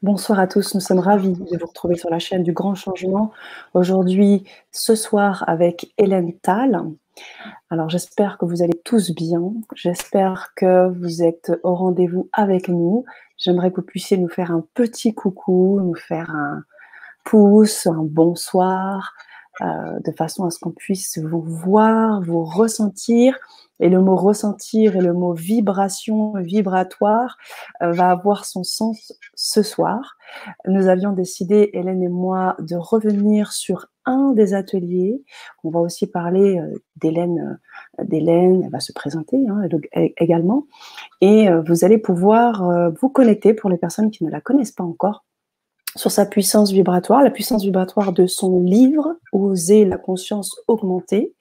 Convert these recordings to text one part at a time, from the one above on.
Bonsoir à tous, nous sommes ravis de vous retrouver sur la chaîne du Grand Changement. Aujourd'hui, ce soir, avec Hélène Tall. Alors, j'espère que vous allez tous bien. J'espère que vous êtes au rendez-vous avec nous. J'aimerais que vous puissiez nous faire un petit coucou, nous faire un pouce, un bonsoir, de façon à ce qu'on puisse vous voir, vous ressentir. Et le mot ressentir et le mot vibration, vibratoire, va avoir son sens ce soir. Nous avions décidé, Hélène et moi, de revenir sur un des ateliers. On va aussi parler d'Hélène. Elle va se présenter également. Et vous allez pouvoir vous connecter, pour les personnes qui ne la connaissent pas encore, sur sa puissance vibratoire, la puissance vibratoire de son livre « Oser la conscience augmentée »,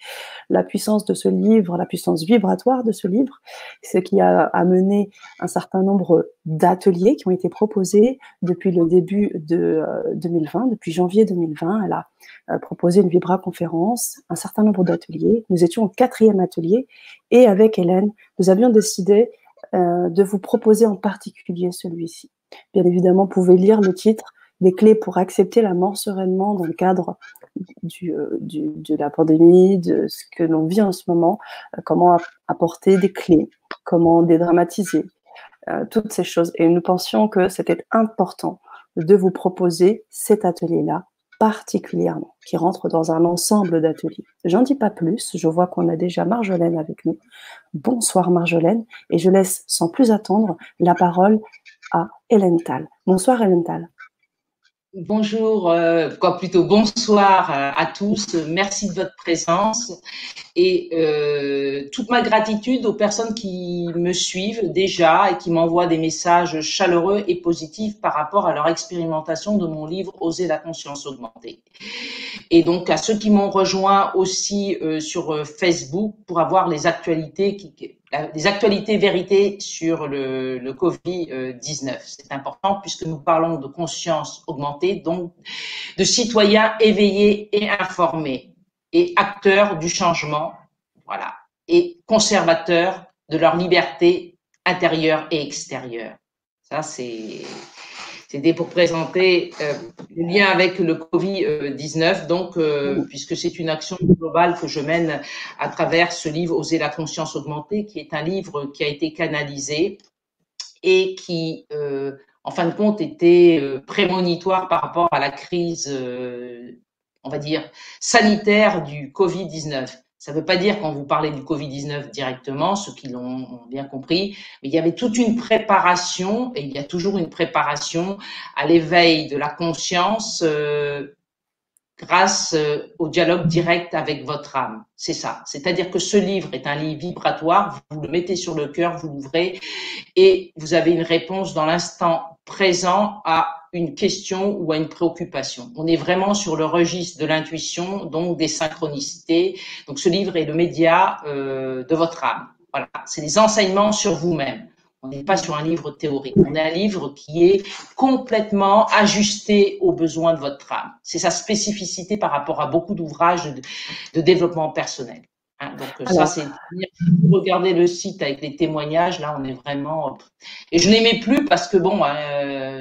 la puissance de ce livre, la puissance vibratoire de ce livre, ce qui a amené un certain nombre d'ateliers qui ont été proposés depuis le début de 2020, depuis janvier 2020. Elle a proposé une vibra-conférence, un certain nombre d'ateliers. Nous étions au 4e atelier et avec Hélène, nous avions décidé de vous proposer en particulier celui-ci. Bien évidemment, vous pouvez lire le titre « Des clés pour accepter la mort sereinement dans le cadre de la pandémie, de ce que l'on vit en ce moment, comment apporter des clés, comment dédramatiser, toutes ces choses. » Et nous pensions que c'était important de vous proposer cet atelier-là particulièrement, qui rentre dans un ensemble d'ateliers. J'en dis pas plus, je vois qu'on a déjà Marjolaine avec nous. Bonsoir Marjolaine, et je laisse sans plus attendre la parole à Hélène Tall. Bonsoir Hélène Tall. Bonjour, plutôt bonsoir à tous. Merci de votre présence et toute ma gratitude aux personnes qui me suivent déjà et qui m'envoient des messages chaleureux et positifs par rapport à leur expérimentation de mon livre « Oser la conscience augmentée ». Et donc à ceux qui m'ont rejoint aussi sur Facebook pour avoir les actualités vérités sur le Covid-19. C'est important puisque nous parlons de conscience augmentée, donc de citoyens éveillés et informés et acteurs du changement, voilà, et conservateurs de leur liberté intérieure et extérieure. Ça, c'était pour présenter le lien avec le Covid-19, donc puisque c'est une action globale que je mène à travers ce livre « Oser la conscience augmentée », qui est un livre qui a été canalisé et qui, en fin de compte, était prémonitoire par rapport à la crise, on va dire, sanitaire du Covid-19. Ça ne veut pas dire quand vous parlez du Covid-19 directement, ceux qui l'ont bien compris, mais il y avait toute une préparation, et il y a toujours une préparation à l'éveil de la conscience grâce au dialogue direct avec votre âme. C'est ça. C'est-à-dire que ce livre est un livre vibratoire, vous le mettez sur le cœur, vous l'ouvrez, et vous avez une réponse dans l'instant présent à une question ou à une préoccupation. On est vraiment sur le registre de l'intuition, donc des synchronicités. Donc ce livre est le média de votre âme. Voilà, c'est des enseignements sur vous-même. On n'est pas sur un livre théorique, on est un livre qui est complètement ajusté aux besoins de votre âme. C'est sa spécificité par rapport à beaucoup d'ouvrages de développement personnel. Hein, donc alors, ça, c'est regarder le site avec les témoignages, là on est vraiment… Et je n'aimais plus parce que bon,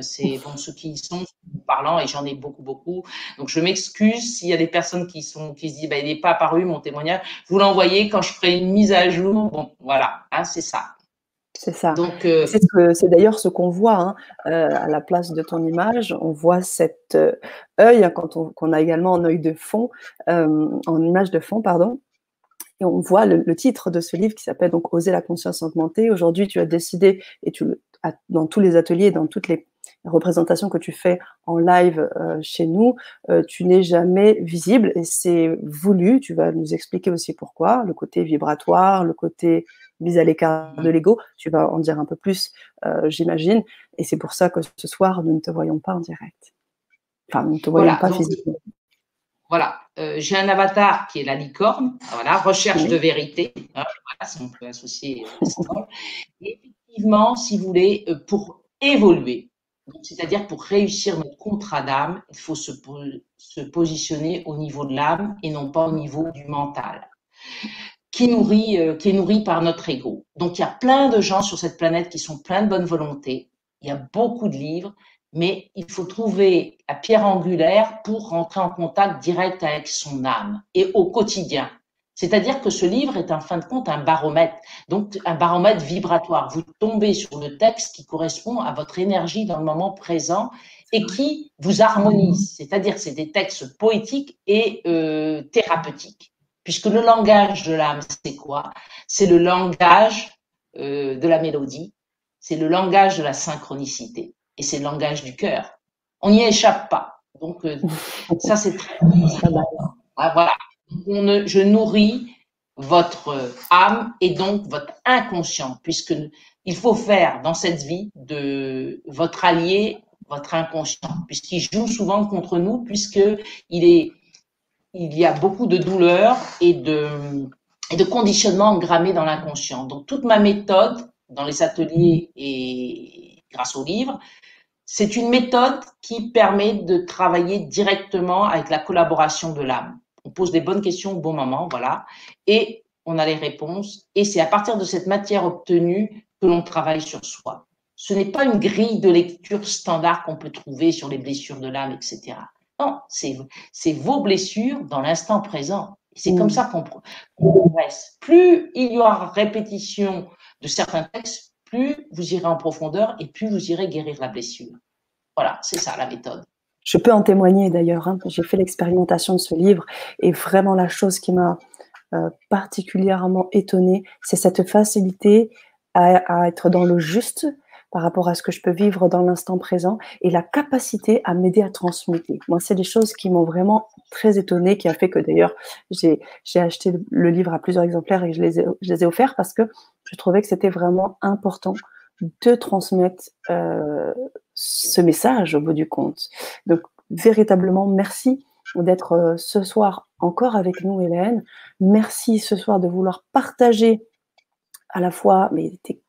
c'est bon, ceux qui y sont parlant, et j'en ai beaucoup, donc je m'excuse s'il y a des personnes qui se disent il n'est pas apparu mon témoignage, vous l'envoyez quand je ferai une mise à jour, bon voilà, hein, c'est ça. C'est ça. C'est d'ailleurs ce qu'on voit à la place de ton image. On voit cet œil, qu'on a également en œil de fond, en image de fond, pardon. Et on voit le titre de ce livre qui s'appelle donc « Oser la conscience augmentée ». Aujourd'hui, tu as décidé, et dans tous les ateliers, dans toutes les représentations que tu fais en live chez nous, tu n'es jamais visible et c'est voulu. Tu vas nous expliquer aussi pourquoi, le côté vibratoire, le côté mise à l'écart de l'ego. Tu vas en dire un peu plus, j'imagine. Et c'est pour ça que ce soir, nous ne te voyons pas en direct. Enfin, nous ne te voyons pas physiquement. Voilà, j'ai un avatar qui est la licorne, voilà, recherche de vérité, hein, voilà, si on peut associer et effectivement, si vous voulez, pour évoluer, c'est-à-dire pour réussir notre contrat d'âme, il faut se positionner au niveau de l'âme et non pas au niveau du mental, qui est nourri par notre ego. Donc il y a plein de gens sur cette planète qui sont pleins de bonne volonté, il y a beaucoup de livres, mais il faut trouver la pierre angulaire pour rentrer en contact direct avec son âme et au quotidien. C'est-à-dire que ce livre est en fin de compte un baromètre, donc un baromètre vibratoire. Vous tombez sur le texte qui correspond à votre énergie dans le moment présent et qui vous harmonise. C'est-à-dire que c'est des textes poétiques et thérapeutiques. Puisque le langage de l'âme, c'est quoi? C'est le langage de la mélodie, c'est le langage de la synchronicité et c'est le langage du cœur. On n'y échappe pas. Donc, ça, c'est très important. Ah, voilà. Je nourris votre âme et donc votre inconscient, puisque il faut faire dans cette vie de votre allié, votre inconscient, puisqu'il joue souvent contre nous, il y a beaucoup de douleurs et de conditionnements engrammés dans l'inconscient. Donc, toute ma méthode dans les ateliers et grâce au livre, c'est une méthode qui permet de travailler directement avec la collaboration de l'âme. On pose des bonnes questions au bon moment, voilà, et on a les réponses. Et c'est à partir de cette matière obtenue que l'on travaille sur soi. Ce n'est pas une grille de lecture standard qu'on peut trouver sur les blessures de l'âme, etc. Non, c'est vos blessures dans l'instant présent. C'est comme ça qu'on progresse. Plus il y aura répétition de certains textes, plus vous irez en profondeur et plus vous irez guérir la blessure. Voilà, c'est ça la méthode. Je peux en témoigner d'ailleurs, hein. J'ai fait l'expérimentation de ce livre et vraiment la chose qui m'a particulièrement étonnée, c'est cette facilité à être dans le juste par rapport à ce que je peux vivre dans l'instant présent et la capacité à m'aider à transmuter. Moi, c'est des choses qui m'ont vraiment très étonnée, qui a fait que d'ailleurs, j'ai acheté le livre à plusieurs exemplaires et je les ai offerts parce que je trouvais que c'était vraiment important de transmettre ce message au bout du compte. Donc, véritablement, merci d'être ce soir encore avec nous, Hélène. Merci ce soir de vouloir partager à la fois tes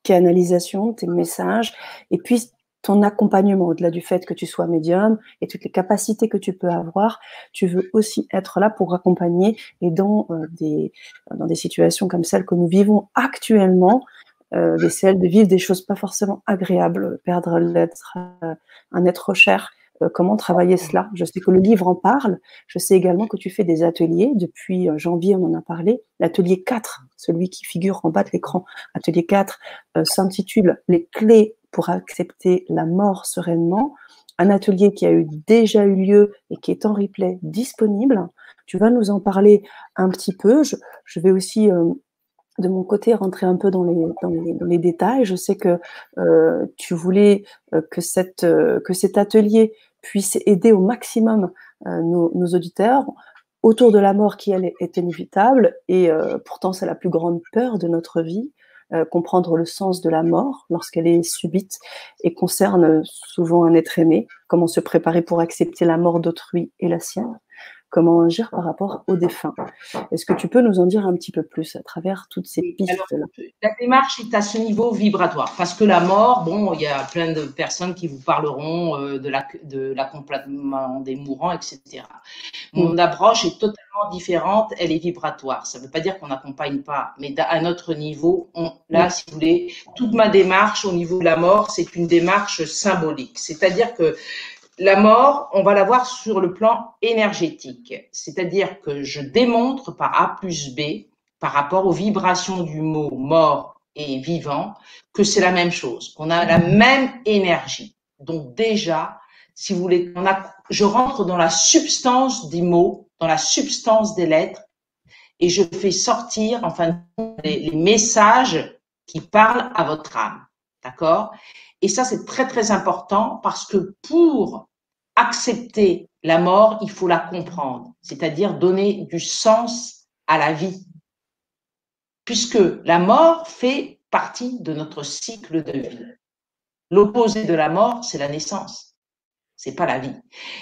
canalisations, tes messages, et puis ton accompagnement, au-delà du fait que tu sois médium et toutes les capacités que tu peux avoir, tu veux aussi être là pour accompagner et dans des situations comme celles que nous vivons actuellement, celles de vivre des choses pas forcément agréables, perdre un être cher. Comment travailler cela? Je sais que le livre en parle. Je sais également que tu fais des ateliers. Depuis janvier, on en a parlé. L'atelier 4, celui qui figure en bas de l'écran, atelier 4, s'intitule « Les clés pour accepter la mort sereinement ». Un atelier qui a déjà eu lieu et qui est en replay disponible. Tu vas nous en parler un petit peu. Je vais aussi de mon côté, rentrer un peu dans les détails. Je sais que tu voulais que cet atelier puisse aider au maximum nos auditeurs autour de la mort qui, elle, est inévitable. Et pourtant, c'est la plus grande peur de notre vie, comprendre le sens de la mort lorsqu'elle est subite et concerne souvent un être aimé. Comment se préparer pour accepter la mort d'autrui et la sienne. Comment agir par rapport aux défunts. Est-ce que tu peux nous en dire un petit peu plus à travers toutes ces pistes-là? La démarche est à ce niveau vibratoire, parce que la mort, bon, il y a plein de personnes qui vous parleront de l'accompagnement des mourants, etc. Mon approche est totalement différente, elle est vibratoire. Ça ne veut pas dire qu'on n'accompagne pas, mais à notre niveau, là, si vous voulez, toute ma démarche au niveau de la mort, c'est une démarche symbolique. C'est-à-dire que la mort, on va la voir sur le plan énergétique, c'est-à-dire que je démontre par A plus B, par rapport aux vibrations du mot mort et vivant, que c'est la même chose, qu'on a la même énergie. Donc déjà, si vous voulez, je rentre dans la substance des mots, dans la substance des lettres, et je fais sortir, enfin, les messages qui parlent à votre âme, d'accord ? Et ça, c'est très, très important parce que pour accepter la mort, il faut la comprendre, c'est-à-dire donner du sens à la vie. Puisque la mort fait partie de notre cycle de vie. L'opposé de la mort, c'est la naissance. C'est pas la vie.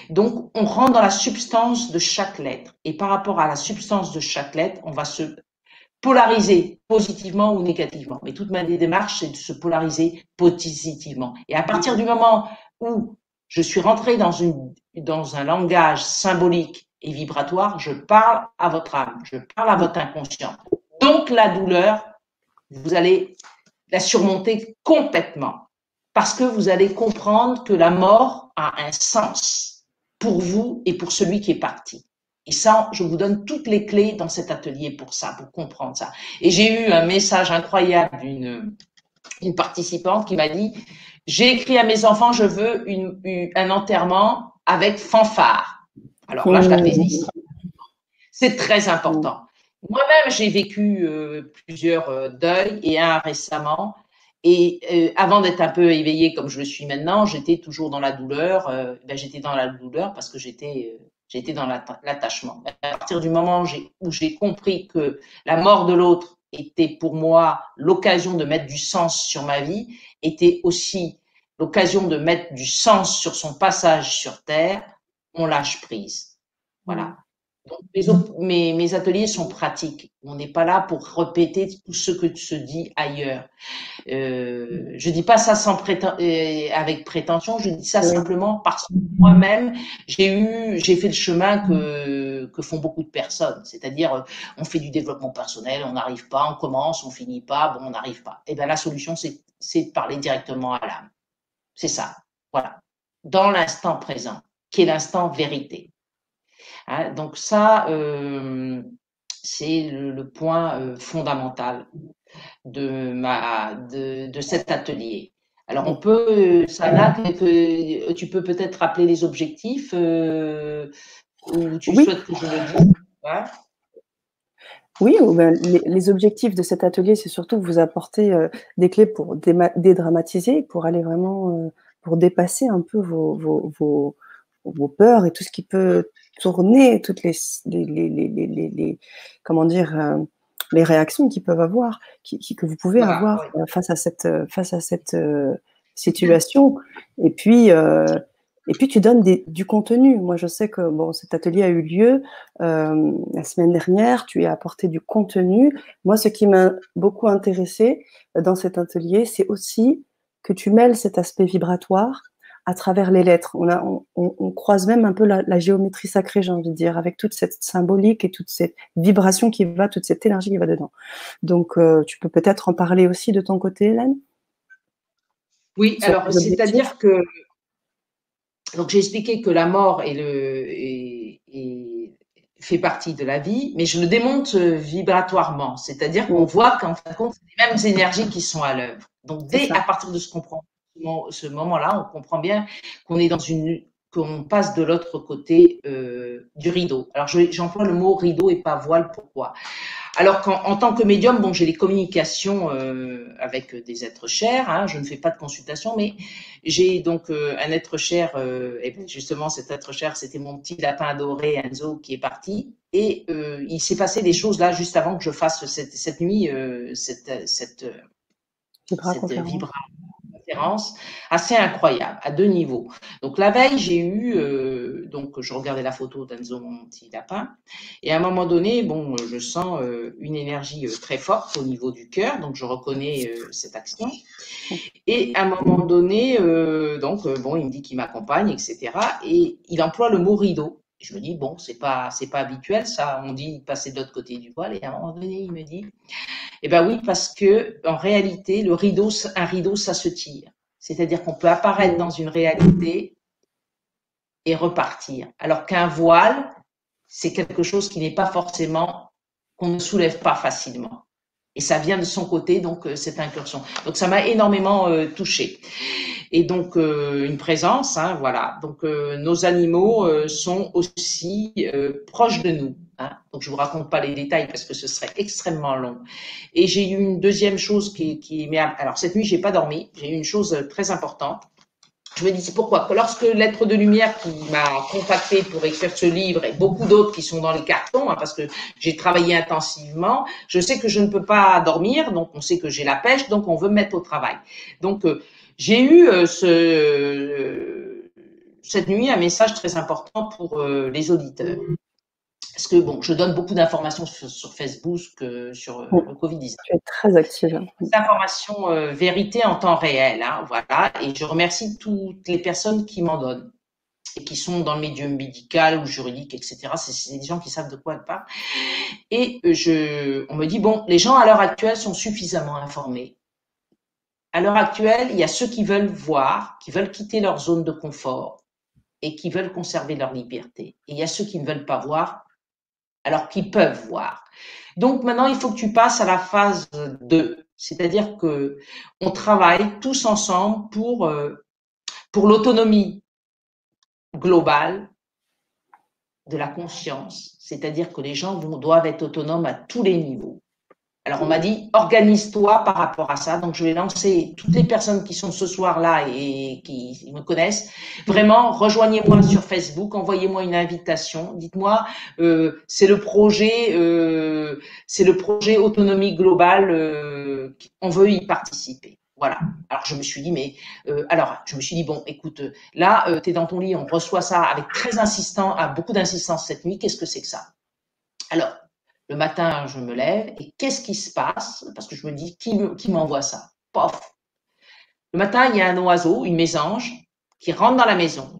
Donc, on rentre dans la substance de chaque lettre. Et par rapport à la substance de chaque lettre, on va se polariser positivement ou négativement. Mais toute ma démarche, c'est de se polariser positivement. Et à partir du moment où je suis rentrée dans un langage symbolique et vibratoire, je parle à votre âme, je parle à votre inconscient. Donc, la douleur, vous allez la surmonter complètement. parce que vous allez comprendre que la mort a un sens pour vous et pour celui qui est parti. Et ça, je vous donne toutes les clés dans cet atelier pour ça, pour comprendre ça. Et j'ai eu un message incroyable d'une participante qui m'a dit, j'ai écrit à mes enfants, je veux un enterrement avec fanfare. Alors là, je la félicite. C'est très important. Moi-même, j'ai vécu plusieurs deuils et un récemment. Et avant d'être un peu éveillée comme je le suis maintenant, j'étais toujours dans la douleur. J'étais dans la douleur parce que j'étais dans l'attachement. À partir du moment où j'ai compris que la mort de l'autre était pour moi l'occasion de mettre du sens sur ma vie, était aussi l'occasion de mettre du sens sur son passage sur Terre, on lâche prise. Voilà. Donc, mes ateliers sont pratiques. On n'est pas là pour répéter tout ce que se dit ailleurs. Je dis pas ça avec prétention, je dis ça simplement parce que moi-même, j'ai fait le chemin que font beaucoup de personnes. C'est-à-dire, on fait du développement personnel, on n'arrive pas, on commence, on finit pas, bon, on n'arrive pas. Et bien, la solution, c'est de parler directement à l'âme. C'est ça. Voilà. Dans l'instant présent, qui est l'instant vérité. Hein, donc ça, c'est le point fondamental de cet atelier. Alors on peut, Sana, tu peux peut-être rappeler les objectifs ou tu souhaites que je le dise? Ouais. Oui, ben, les objectifs de cet atelier, c'est surtout vous apporter des clés pour dédramatiser, pour aller vraiment, pour dépasser un peu vos peurs et tout ce qui peut tourner, toutes comment dire, les réactions qu'ils peuvent avoir, que vous pouvez avoir face à cette situation. Et puis tu donnes du contenu. Moi, je sais que bon, cet atelier a eu lieu la semaine dernière. Tu as apporté du contenu. Moi, ce qui m'a beaucoup intéressé dans cet atelier, c'est aussi que tu mêles cet aspect vibratoire à travers les lettres. On croise même un peu la géométrie sacrée, j'ai envie de dire, avec toute cette symbolique et toute cette vibration qui va, toute cette énergie qui va dedans. Donc, tu peux peut-être en parler aussi de ton côté, Hélène? Oui, alors c'est-à-dire que donc j'ai expliqué que la mort fait partie de la vie, mais je le démonte vibratoirement, c'est-à-dire qu'on voit qu'en fin de compte, c'est les mêmes énergies qui sont à l'œuvre. Donc à partir de ce moment-là, on comprend bien qu'on est qu'on passe de l'autre côté du rideau. Alors j'emploie le mot rideau et pas voile. Pourquoi? Alors qu'en tant que médium, bon, j'ai des communications avec des êtres chers. Hein, je ne fais pas de consultation, mais j'ai donc un être cher. Et bien justement, cet être cher, c'était mon petit lapin adoré, Enzo, qui est parti. Et il s'est passé des choses là juste avant que je fasse cette nuit, cette vibra-conférence assez incroyable à 2 niveaux. Donc la veille, j'ai eu, donc je regardais la photo d'Enzo, mon petit lapin, et à un moment donné, bon, je sens une énergie très forte au niveau du cœur, donc je reconnais cette action. Et à un moment donné, bon, il me dit qu'il m'accompagne, etc. Et il emploie le mot rideau. Et je me dis, bon, c'est pas habituel, ça. On dit passer de l'autre côté du voile. Et à un moment donné, il me dit, eh ben oui, parce que en réalité, un rideau, ça se tire. C'est-à-dire qu'on peut apparaître dans une réalité et repartir. Alors qu'un voile, c'est quelque chose qui n'est pas forcément, qu'on ne soulève pas facilement. Et ça vient de son côté, donc cette incursion. Donc ça m'a énormément touchée. Et donc une présence, hein, voilà. Donc nos animaux sont aussi proches de nous. Hein. Donc je vous raconte pas les détails parce que ce serait extrêmement long. Et j'ai eu une deuxième chose alors cette nuit j'ai pas dormi. J'ai eu une chose très importante. Je me dis, c'est pourquoi que lorsque l'être de lumière qui m'a contacté pour écrire ce livre et beaucoup d'autres qui sont dans les cartons, hein, parce que j'ai travaillé intensivement, je sais que je ne peux pas dormir, donc on sait que j'ai la pêche, donc on veut me mettre au travail. Donc j'ai eu cette nuit un message très important pour les auditeurs. Parce que bon, je donne beaucoup d'informations sur Facebook sur le Covid-19. Tu es très active. Des informations vérité en temps réel, hein, voilà. Et je remercie toutes les personnes qui m'en donnent et qui sont dans le milieu médical ou juridique, etc. C'est des gens qui savent de quoi elles parlent. Et on me dit, bon, les gens à l'heure actuelle sont suffisamment informés à l'heure actuelle, il y a ceux qui veulent voir, qui veulent quitter leur zone de confort et qui veulent conserver leur liberté. Et il y a ceux qui ne veulent pas voir, alors qu'ils peuvent voir. Donc maintenant, il faut que tu passes à la phase 2, c'est-à-dire que on travaille tous ensemble pour l'autonomie globale de la conscience, c'est-à-dire que les gens doivent être autonomes à tous les niveaux. Alors, on m'a dit, organise-toi par rapport à ça. Donc, je vais lancer toutes les personnes qui sont ce soir-là et qui me connaissent. Vraiment, rejoignez-moi sur Facebook, envoyez-moi une invitation. Dites-moi, c'est le projet autonomie globale. On veut y participer. Voilà. Alors, je me suis dit, bon, écoute, là, tu es dans ton lit, on reçoit ça avec beaucoup d'insistance cette nuit. Qu'est-ce que c'est que ça? Alors, le matin, je me lève et qu'est-ce qui se passe? Parce que je me dis, qui m'envoie ça? Pof! Le matin, il y a un oiseau, une mésange, qui rentre dans la maison.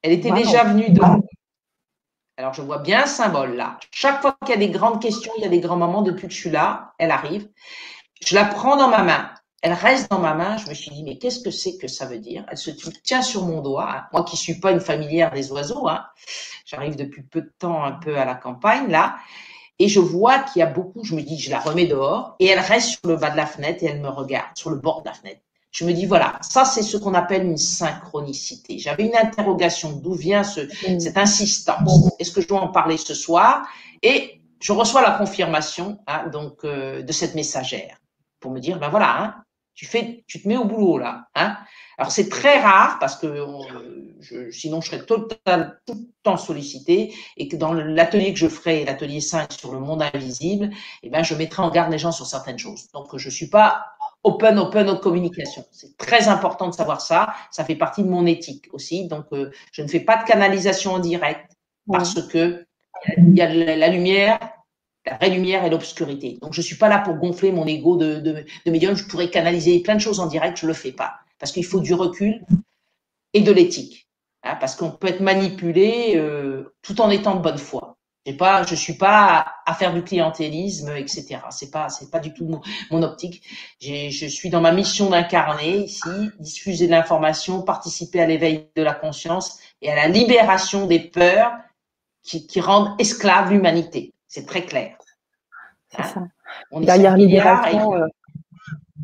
Elle était déjà venue de... Alors, je vois bien un symbole là. Chaque fois qu'il y a des grandes questions, il y a des grands moments, depuis que je suis là, elle arrive. Je la prends dans ma main. Elle reste dans ma main. Je me suis dit, mais qu'est-ce que c'est que ça veut dire? Elle se tient sur mon doigt. Hein. Moi qui ne suis pas une familière des oiseaux, hein. J'arrive depuis peu de temps un peu à la campagne là. Et je vois qu'il y a beaucoup, je me dis, je la remets dehors, et elle reste sur le bas de la fenêtre et elle me regarde, sur le bord de la fenêtre. Je me dis, voilà, ça c'est ce qu'on appelle une synchronicité. J'avais une interrogation, d'où vient cette insistance? Est-ce que je dois en parler ce soir? Et je reçois la confirmation de cette messagère pour me dire, ben voilà, hein, tu te mets au boulot là. Hein. Alors c'est très rare parce que sinon je serais tout le temps sollicité et que dans l'atelier que je ferai, l'atelier 5 sur le monde invisible, eh ben, je mettrai en garde les gens sur certaines choses. Donc je ne suis pas open aux communications. C'est très important de savoir ça. Ça fait partie de mon éthique aussi. Donc je ne fais pas de canalisation en direct parce que il y a la lumière, la vraie lumière et l'obscurité. Donc je ne suis pas là pour gonfler mon ego de médium. Je pourrais canaliser plein de choses en direct, je ne le fais pas. Parce qu'il faut du recul et de l'éthique. Hein, parce qu'on peut être manipulé tout en étant de bonne foi. Je ne suis pas à faire du clientélisme, etc. C'est pas du tout mon optique. Je suis dans ma mission d'incarner ici, diffuser de l'information, participer à l'éveil de la conscience et à la libération des peurs qui rendent esclave l'humanité. C'est très clair. C'est ça. On est Derrière 5 milliards. libération,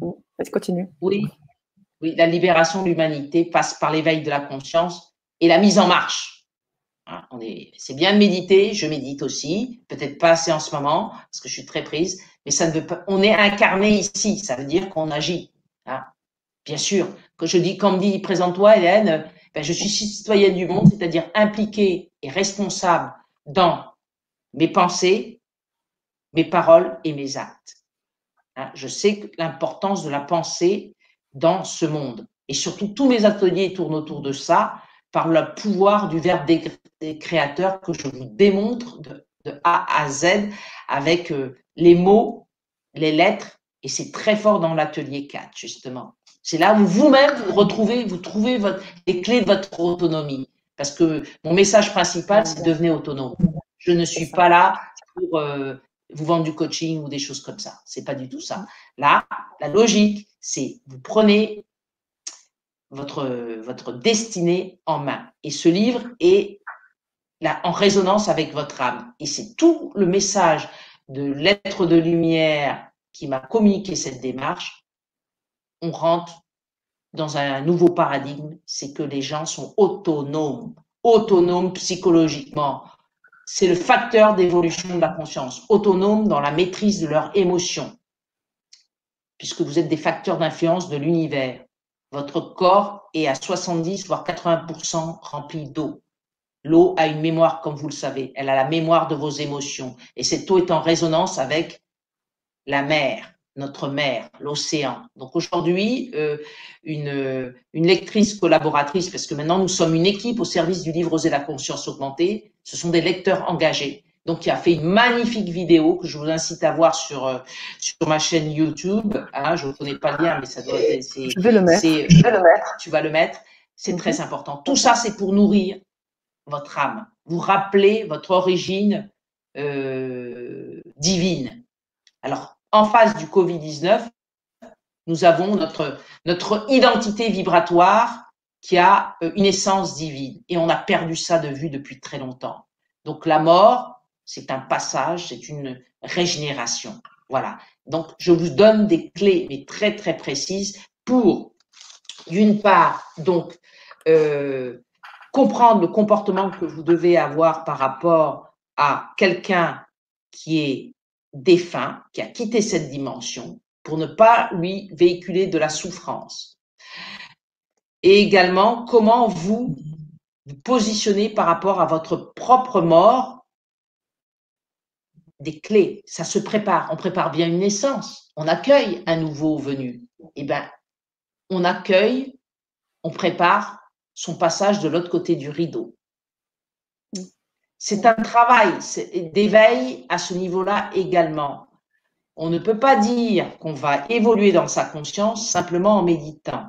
vas-y, continue. Oui, la libération de l'humanité passe par l'éveil de la conscience et la mise en marche. Hein, c'est bien de méditer, je médite aussi, peut-être pas assez en ce moment, parce que je suis très prise, mais ça ne veut pas, on est incarné ici, ça veut dire qu'on agit. Hein. Bien sûr, quand on me dit, présente-toi Hélène, ben, je suis citoyenne du monde, c'est-à-dire impliquée et responsable dans mes pensées, mes paroles et mes actes. Hein, je sais l'importance de la pensée dans ce monde. Et surtout, tous mes ateliers tournent autour de ça, par le pouvoir du verbe des créateurs que je vous démontre de A à Z avec les mots, les lettres, et c'est très fort dans l'atelier 4, justement. C'est là où vous-même, vous trouvez les clés de votre autonomie. Parce que mon message principal, c'est devenez autonome. Je ne suis pas là pour vous vendre du coaching ou des choses comme ça. C'est pas du tout ça. Là, la logique, c'est vous prenez votre destinée en main. Et ce livre est là, en résonance avec votre âme. Et c'est tout le message de l'être de lumière qui m'a communiqué cette démarche. On rentre dans un nouveau paradigme, c'est que les gens sont autonomes psychologiquement. C'est le facteur d'évolution de la conscience, autonome dans la maîtrise de leurs émotions, puisque vous êtes des facteurs d'influence de l'univers. Votre corps est à 70 voire 80% rempli d'eau. L'eau a une mémoire, comme vous le savez, elle a la mémoire de vos émotions, et cette eau est en résonance avec la mer, notre mer, l'océan. Donc aujourd'hui, une lectrice collaboratrice, parce que maintenant nous sommes une équipe au service du livre Oser la conscience augmentée, ce sont des lecteurs engagés. Donc qui a fait une magnifique vidéo que je vous incite à voir sur ma chaîne YouTube. Hein, je ne connais pas le lien, mais ça doit être. Je vais le mettre. Tu vas le mettre. C'est très important. Tout ça, c'est pour nourrir votre âme, vous rappeler votre origine divine. Alors, en face du Covid-19, Nous avons notre identité vibratoire qui a une essence divine. Et on a perdu ça de vue depuis très longtemps. Donc la mort, c'est un passage, c'est une régénération. Voilà. Donc je vous donne des clés, mais très très précises, pour, d'une part, donc comprendre le comportement que vous devez avoir par rapport à quelqu'un qui est défunt, qui a quitté cette dimension, pour ne pas lui véhiculer de la souffrance. Et également, comment vous vous positionnez par rapport à votre propre mort. Des clés, ça se prépare. On prépare bien une naissance. On accueille un nouveau venu. Eh bien, on accueille, on prépare son passage de l'autre côté du rideau. C'est un travail d'éveil à ce niveau-là également. On ne peut pas dire qu'on va évoluer dans sa conscience simplement en méditant.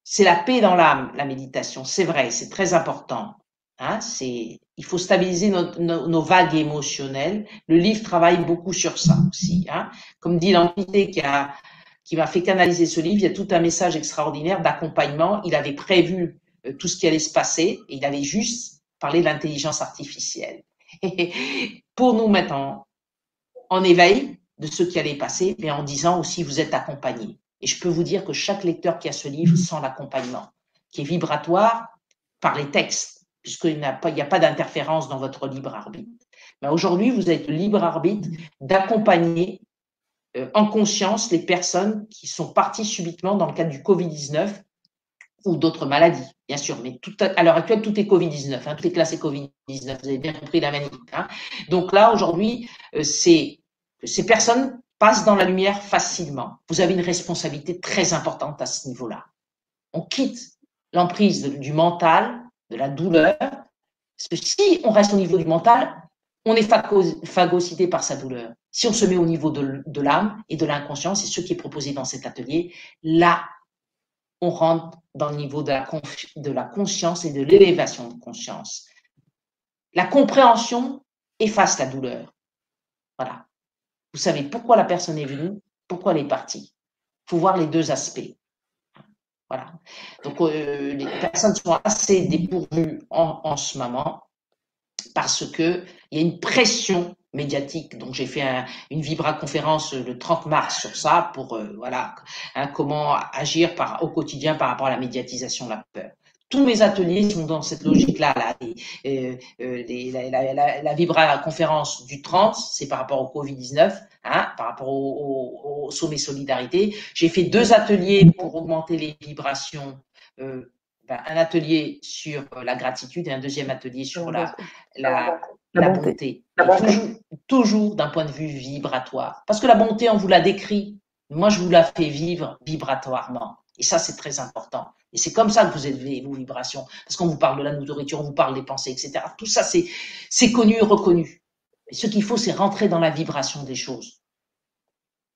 C'est la paix dans l'âme, la méditation. C'est vrai, c'est très important. Hein, il faut stabiliser nos vagues émotionnelles. Le livre travaille beaucoup sur ça aussi. Hein. Comme dit l'entité qui m'a fait canaliser ce livre, il y a tout un message extraordinaire d'accompagnement. Il avait prévu tout ce qui allait se passer et il avait juste parlé de l'intelligence artificielle. Pour nous mettre en éveil de ce qui allait passer, mais en disant aussi vous êtes accompagné. Et je peux vous dire que chaque lecteur qui a ce livre sent l'accompagnement, qui est vibratoire par les textes, puisqu'il n'y a pas d'interférence dans votre libre arbitre. Mais aujourd'hui, vous êtes le libre arbitre d'accompagner en conscience les personnes qui sont parties subitement dans le cadre du Covid-19 ou d'autres maladies, bien sûr. Mais à l'heure actuelle, tout est Covid-19, hein, tout est classé Covid-19. Vous avez bien compris la manière. Hein. Donc là, aujourd'hui, ces personnes passent dans la lumière facilement. Vous avez une responsabilité très importante à ce niveau-là. On quitte l'emprise du mental, de la douleur, parce que si on reste au niveau du mental, on est phagocyté par sa douleur. Si on se met au niveau de l'âme et de l'inconscient, c'est ce qui est proposé dans cet atelier, là, on rentre dans le niveau de la conscience et de l'élévation de conscience. La compréhension efface la douleur. Voilà. Vous savez pourquoi la personne est venue, pourquoi elle est partie. Il faut voir les deux aspects. Voilà. Donc, les personnes sont assez dépourvues en ce moment parce qu'il y a une pression médiatique. Donc, j'ai fait une vibra-conférence le 30 mars sur ça pour, voilà, hein, comment agir au quotidien par rapport à la médiatisation de la peur. Tous mes ateliers sont dans cette logique-là. La vibra-conférence du 30, c'est par rapport au Covid-19, hein, par rapport au sommet solidarité. J'ai fait 2 ateliers pour augmenter les vibrations. Un atelier sur la gratitude et un deuxième atelier sur la bonté. Toujours d'un point de vue vibratoire. Parce que la bonté, on vous la décrit. Moi, je vous la fais vivre vibratoirement. Et ça, c'est très important. Et c'est comme ça que vous élevez vos vibrations. Parce qu'on vous parle de la nourriture, on vous parle des pensées, etc. Tout ça, c'est connu et reconnu. Et ce qu'il faut, c'est rentrer dans la vibration des choses.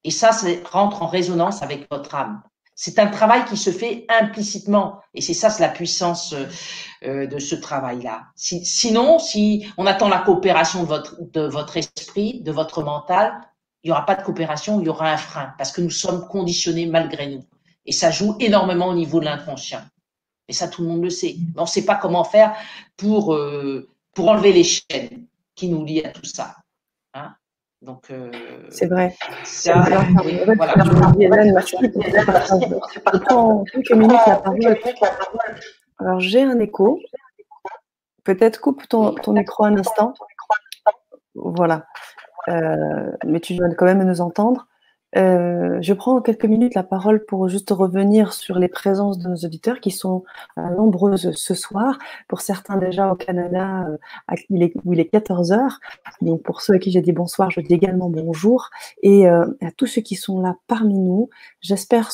Et ça rentre en résonance avec votre âme. C'est un travail qui se fait implicitement. Et c'est ça, c'est la puissance de ce travail-là. Sinon, si on attend la coopération de votre esprit, de votre mental, il n'y aura pas de coopération, il y aura un frein. Parce que nous sommes conditionnés malgré nous. Et ça joue énormément au niveau de l'inconscient. Et ça, tout le monde le sait. Mais on ne sait pas comment faire pour enlever les chaînes qui nous lient à tout ça. Hein? Donc, c'est vrai. Ça, oui, voilà. Hélène, merci pour ce partage. Je prends quelques minutes la parole. Alors, j'ai un écho. Peut-être coupe ton micro un instant. Voilà. Mais tu dois quand même nous entendre. Je prends quelques minutes la parole pour juste revenir sur les présences de nos auditeurs qui sont nombreuses ce soir. Pour certains déjà au Canada, où il est 14 heures. Donc pour ceux à qui j'ai dit bonsoir, je dis également bonjour. Et à tous ceux qui sont là parmi nous, j'espère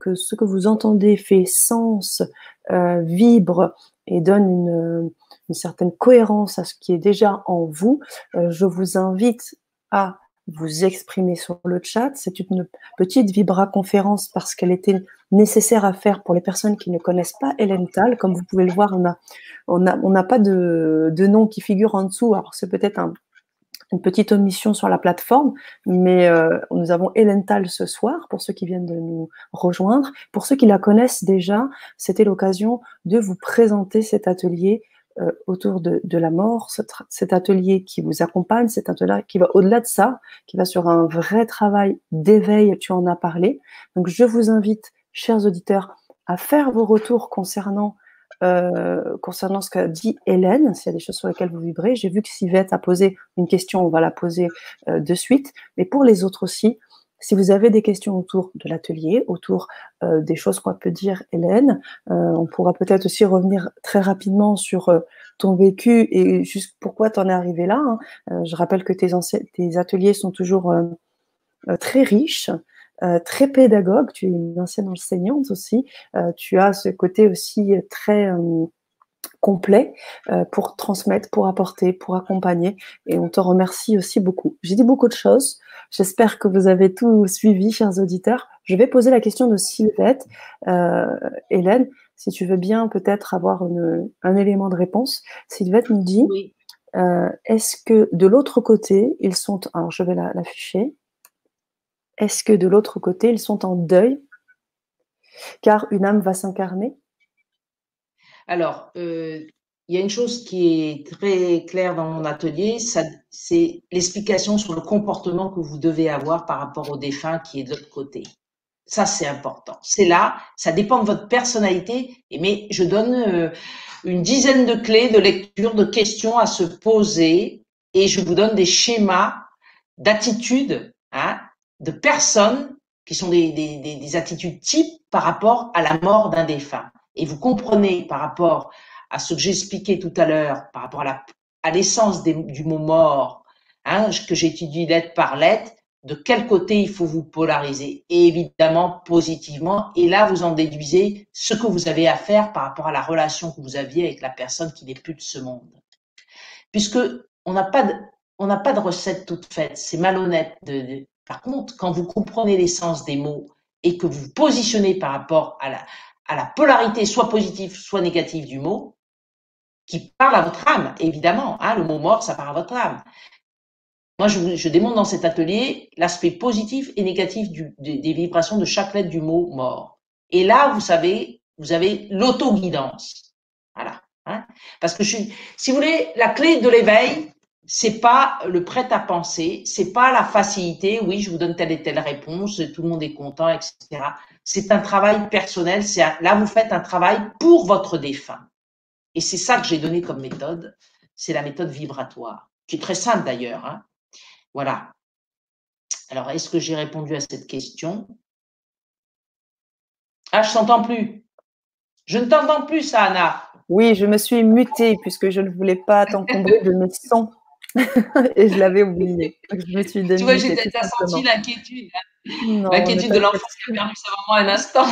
que ce que vous entendez fait sens, vibre et donne une certaine cohérence à ce qui est déjà en vous. Je vous invite à vous exprimer sur le chat. C'est une petite vibra-conférence parce qu'elle était nécessaire à faire pour les personnes qui ne connaissent pas Hélène Tall. Comme vous pouvez le voir, on n'a pas de nom qui figure en dessous. Alors c'est peut-être une petite omission sur la plateforme, mais nous avons Hélène Tal ce soir, pour ceux qui viennent de nous rejoindre. Pour ceux qui la connaissent déjà, c'était l'occasion de vous présenter cet atelier autour de la mort, cet atelier qui vous accompagne, cet atelier qui va au-delà de ça, qui va sur un vrai travail d'éveil, tu en as parlé. Donc je vous invite, chers auditeurs, à faire vos retours concernant ce qu'a dit Hélène, s'il y a des choses sur lesquelles vous vibrez. J'ai vu que Sivette a posé une question, on va la poser de suite. Mais pour les autres aussi, si vous avez des questions autour de l'atelier, autour des choses qu'on peut dire Hélène, on pourra peut-être aussi revenir très rapidement sur ton vécu et juste pourquoi tu en es arrivé là. Hein. Je rappelle que tes ateliers sont toujours très riches, très pédagogue, tu es une ancienne enseignante aussi, tu as ce côté aussi très complet pour transmettre, pour apporter, pour accompagner, et on te remercie aussi beaucoup. J'ai dit beaucoup de choses, j'espère que vous avez tout suivi, chers auditeurs. Je vais poser la question de Sylvette. Hélène, si tu veux bien peut-être avoir un élément de réponse. Sylvette nous dit, Oui. est-ce que de l'autre côté, ils sont... Alors, je vais l'afficher. Est-ce que de l'autre côté, ils sont en deuil, car une âme va s'incarner? Alors, il y a une chose qui est très claire dans mon atelier, c'est l'explication sur le comportement que vous devez avoir par rapport au défunt qui est de l'autre côté. Ça, c'est important. C'est là, ça dépend de votre personnalité, mais je donne une dizaine de clés de lecture, de questions à se poser, et je vous donne des schémas d'attitudes, hein, de personnes qui sont des attitudes types par rapport à la mort d'un défunt. Et vous comprenez par rapport à ce que j'expliquais tout à l'heure, par rapport à l'essence du mot mort, hein, que j'étudie lettre par lettre, de quel côté il faut vous polariser, et évidemment positivement, et là vous en déduisez ce que vous avez à faire par rapport à la relation que vous aviez avec la personne qui n'est plus de ce monde. Puisque on n'a pas de recette toute faite, c'est malhonnête. Par contre, quand vous comprenez l'essence des mots et que vous vous positionnez par rapport à la polarité soit positive, soit négative du mot, qui parle à votre âme, évidemment, hein, le mot mort, ça parle à votre âme. Moi, je démontre dans cet atelier l'aspect positif et négatif des vibrations de chaque lettre du mot mort. Et là, vous savez, vous avez l'autoguidance. Voilà. Hein. Parce que si vous voulez, la clé de l'éveil, c'est pas le prêt-à-penser, c'est pas la facilité, oui, je vous donne telle et telle réponse, tout le monde est content, etc. C'est un travail personnel, là, vous faites un travail pour votre défunt. Et c'est ça que j'ai donné comme méthode, c'est la méthode vibratoire, qui est très simple d'ailleurs, hein. Voilà. Alors, est-ce que j'ai répondu à cette question? Ah, je t'entends plus. Je ne t'entends plus, Anna. Oui, je me suis mutée puisque je ne voulais pas t'encombrer de mes sons et je l'avais oublié. Donc, je me suis Tu vois, démutée, tout t'as senti simplement. l'inquiétude, Non, ne l'inquiétude de t'inquiète l'enfant qui a perdu sa maman un instant.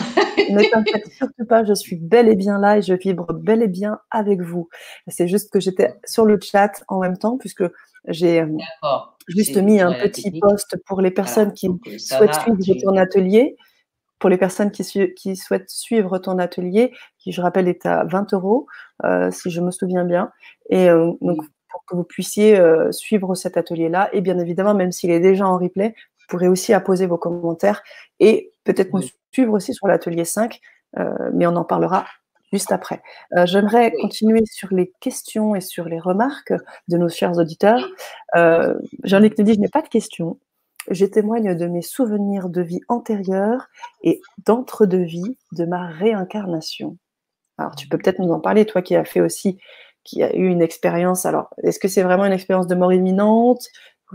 ne t'inquiète surtout pas, je suis bel et bien là et je vibre bel et bien avec vous. C'est juste que j'étais sur le chat en même temps puisque j'ai juste mis un Ouais, la petit technique. post pour les personnes Voilà. qui Donc, ça souhaitent va. suivre ton atelier. Pour les personnes qui souhaitent suivre ton atelier, qui, je rappelle, est à 20 €, si je me souviens bien. Et donc, pour que vous puissiez suivre cet atelier-là, et bien évidemment, même s'il est déjà en replay, vous pourrez aussi apposer vos commentaires et peut-être nous suivre aussi sur l'atelier 5, mais on en parlera juste après. J'aimerais continuer sur les questions et sur les remarques de nos chers auditeurs. Jean-Luc nous dit, je n'ai pas de questions. Je témoigne de mes souvenirs de vie antérieure et d'entre-deux-vie de ma réincarnation. Alors, tu peux peut-être nous en parler, toi qui as fait aussi, qui a eu une expérience. Alors, est-ce que c'est vraiment une expérience de mort imminente?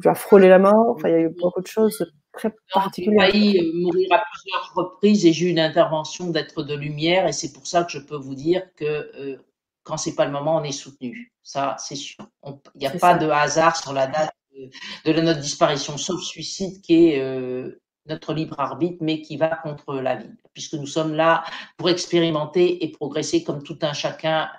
Tu as frôlé la mort? Enfin, il y a eu beaucoup de choses très particulières. J'ai failli mourir à plusieurs reprises et j'ai eu une intervention d'être de lumière et c'est pour ça que je peux vous dire que quand c'est pas le moment, on est soutenu. Ça, c'est sûr. Il n'y a pas de hasard sur la date de notre disparition, sauf suicide qui est notre libre arbitre, mais qui va contre la vie, puisque nous sommes là pour expérimenter et progresser comme tout un chacun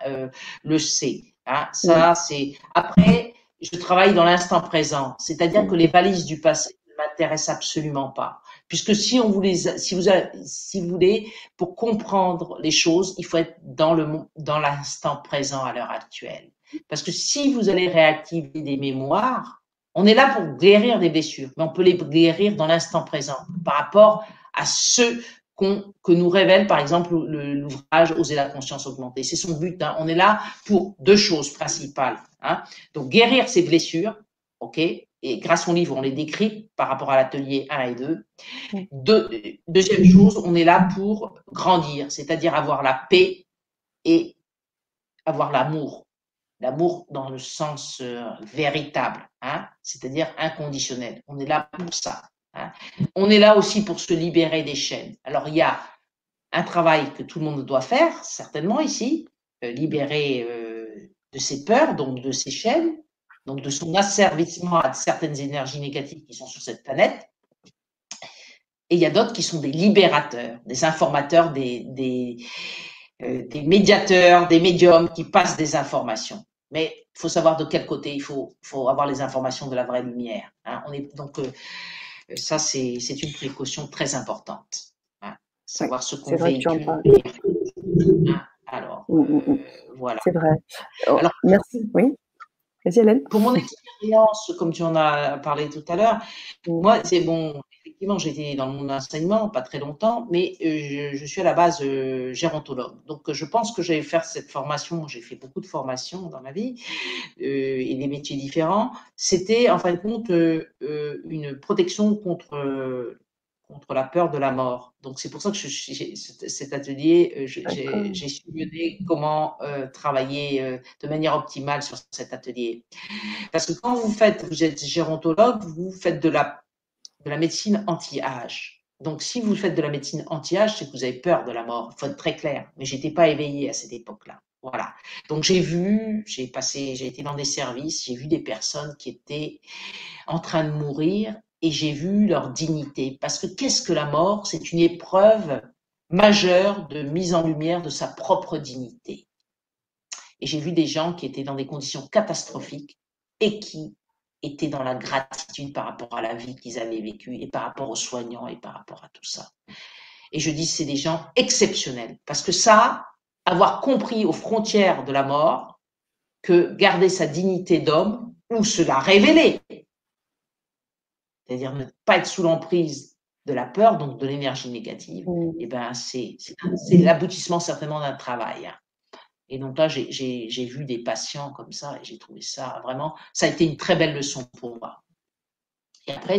le sait. Hein. Ça, c'est après. Je travaille dans l'instant présent, c'est-à-dire que les valises du passé ne m'intéressent absolument pas. Puisque si vous voulez, pour comprendre les choses, il faut être dans l'instant présent à l'heure actuelle. Parce que si vous allez réactiver des mémoires, On est là pour guérir des blessures, mais on peut les guérir dans l'instant présent par rapport à ceux que nous révèle, par exemple, l'ouvrage Oser la conscience augmentée. C'est son but. Hein. On est là pour deux choses principales. Hein. Donc, guérir ces blessures, ok, et grâce à son livre, on les décrit par rapport à l'atelier 1 et 2. Deuxième chose, on est là pour grandir, c'est-à-dire avoir la paix et avoir l'amour. L'amour dans le sens véritable, hein, c'est-à-dire inconditionnel. On est là pour ça. Hein. On est là aussi pour se libérer des chaînes. Alors, il y a un travail que tout le monde doit faire, certainement ici, libérer de ses peurs, donc de ses chaînes, donc de son asservissement à certaines énergies négatives qui sont sur cette planète. Et il y a d'autres qui sont des libérateurs, des informateurs, des médiateurs, des médiums qui passent des informations. Mais il faut savoir de quel côté il faut avoir les informations de la vraie lumière. Hein. Donc, ça, c'est une précaution très importante. Hein. Savoir ce qu'on véhicule. Hein. Alors, voilà. C'est vrai. Alors, merci. Oui. Vas-y, Hélène. Pour mon expérience, comme tu en as parlé tout à l'heure, moi, c'est bon. Effectivement, j'étais dans mon enseignement pas très longtemps, mais je suis à la base gérontologue. Donc, je pense que j'allais faire cette formation. J'ai fait beaucoup de formations dans ma vie et des métiers différents. C'était, en fin de compte, une protection contre la peur de la mort. Donc, c'est pour ça que cet atelier, j'ai su mener comment travailler de manière optimale sur cet atelier. Parce que quand vous êtes gérontologue, vous faites de la médecine anti-âge. Donc, si vous faites de la médecine anti-âge, c'est que vous avez peur de la mort. Il faut être très clair. Mais je n'étais pas éveillée à cette époque-là. Voilà. Donc, j'ai été dans des services, j'ai vu des personnes qui étaient en train de mourir et j'ai vu leur dignité. Parce que qu'est-ce que la mort? C'est une épreuve majeure de mise en lumière de sa propre dignité. Et j'ai vu des gens qui étaient dans des conditions catastrophiques et qui étaient dans la gratitude par rapport à la vie qu'ils avaient vécue et par rapport aux soignants et par rapport à tout ça. Et je dis, c'est des gens exceptionnels. Parce que ça, avoir compris aux frontières de la mort que garder sa dignité d'homme ou se la révéler, c'est-à-dire ne pas être sous l'emprise de la peur, donc de l'énergie négative, et ben c'est l'aboutissement certainement d'un travail. Hein. Et donc là, j'ai vu des patients comme ça et j'ai trouvé ça vraiment, ça a été une très belle leçon pour moi. Et après,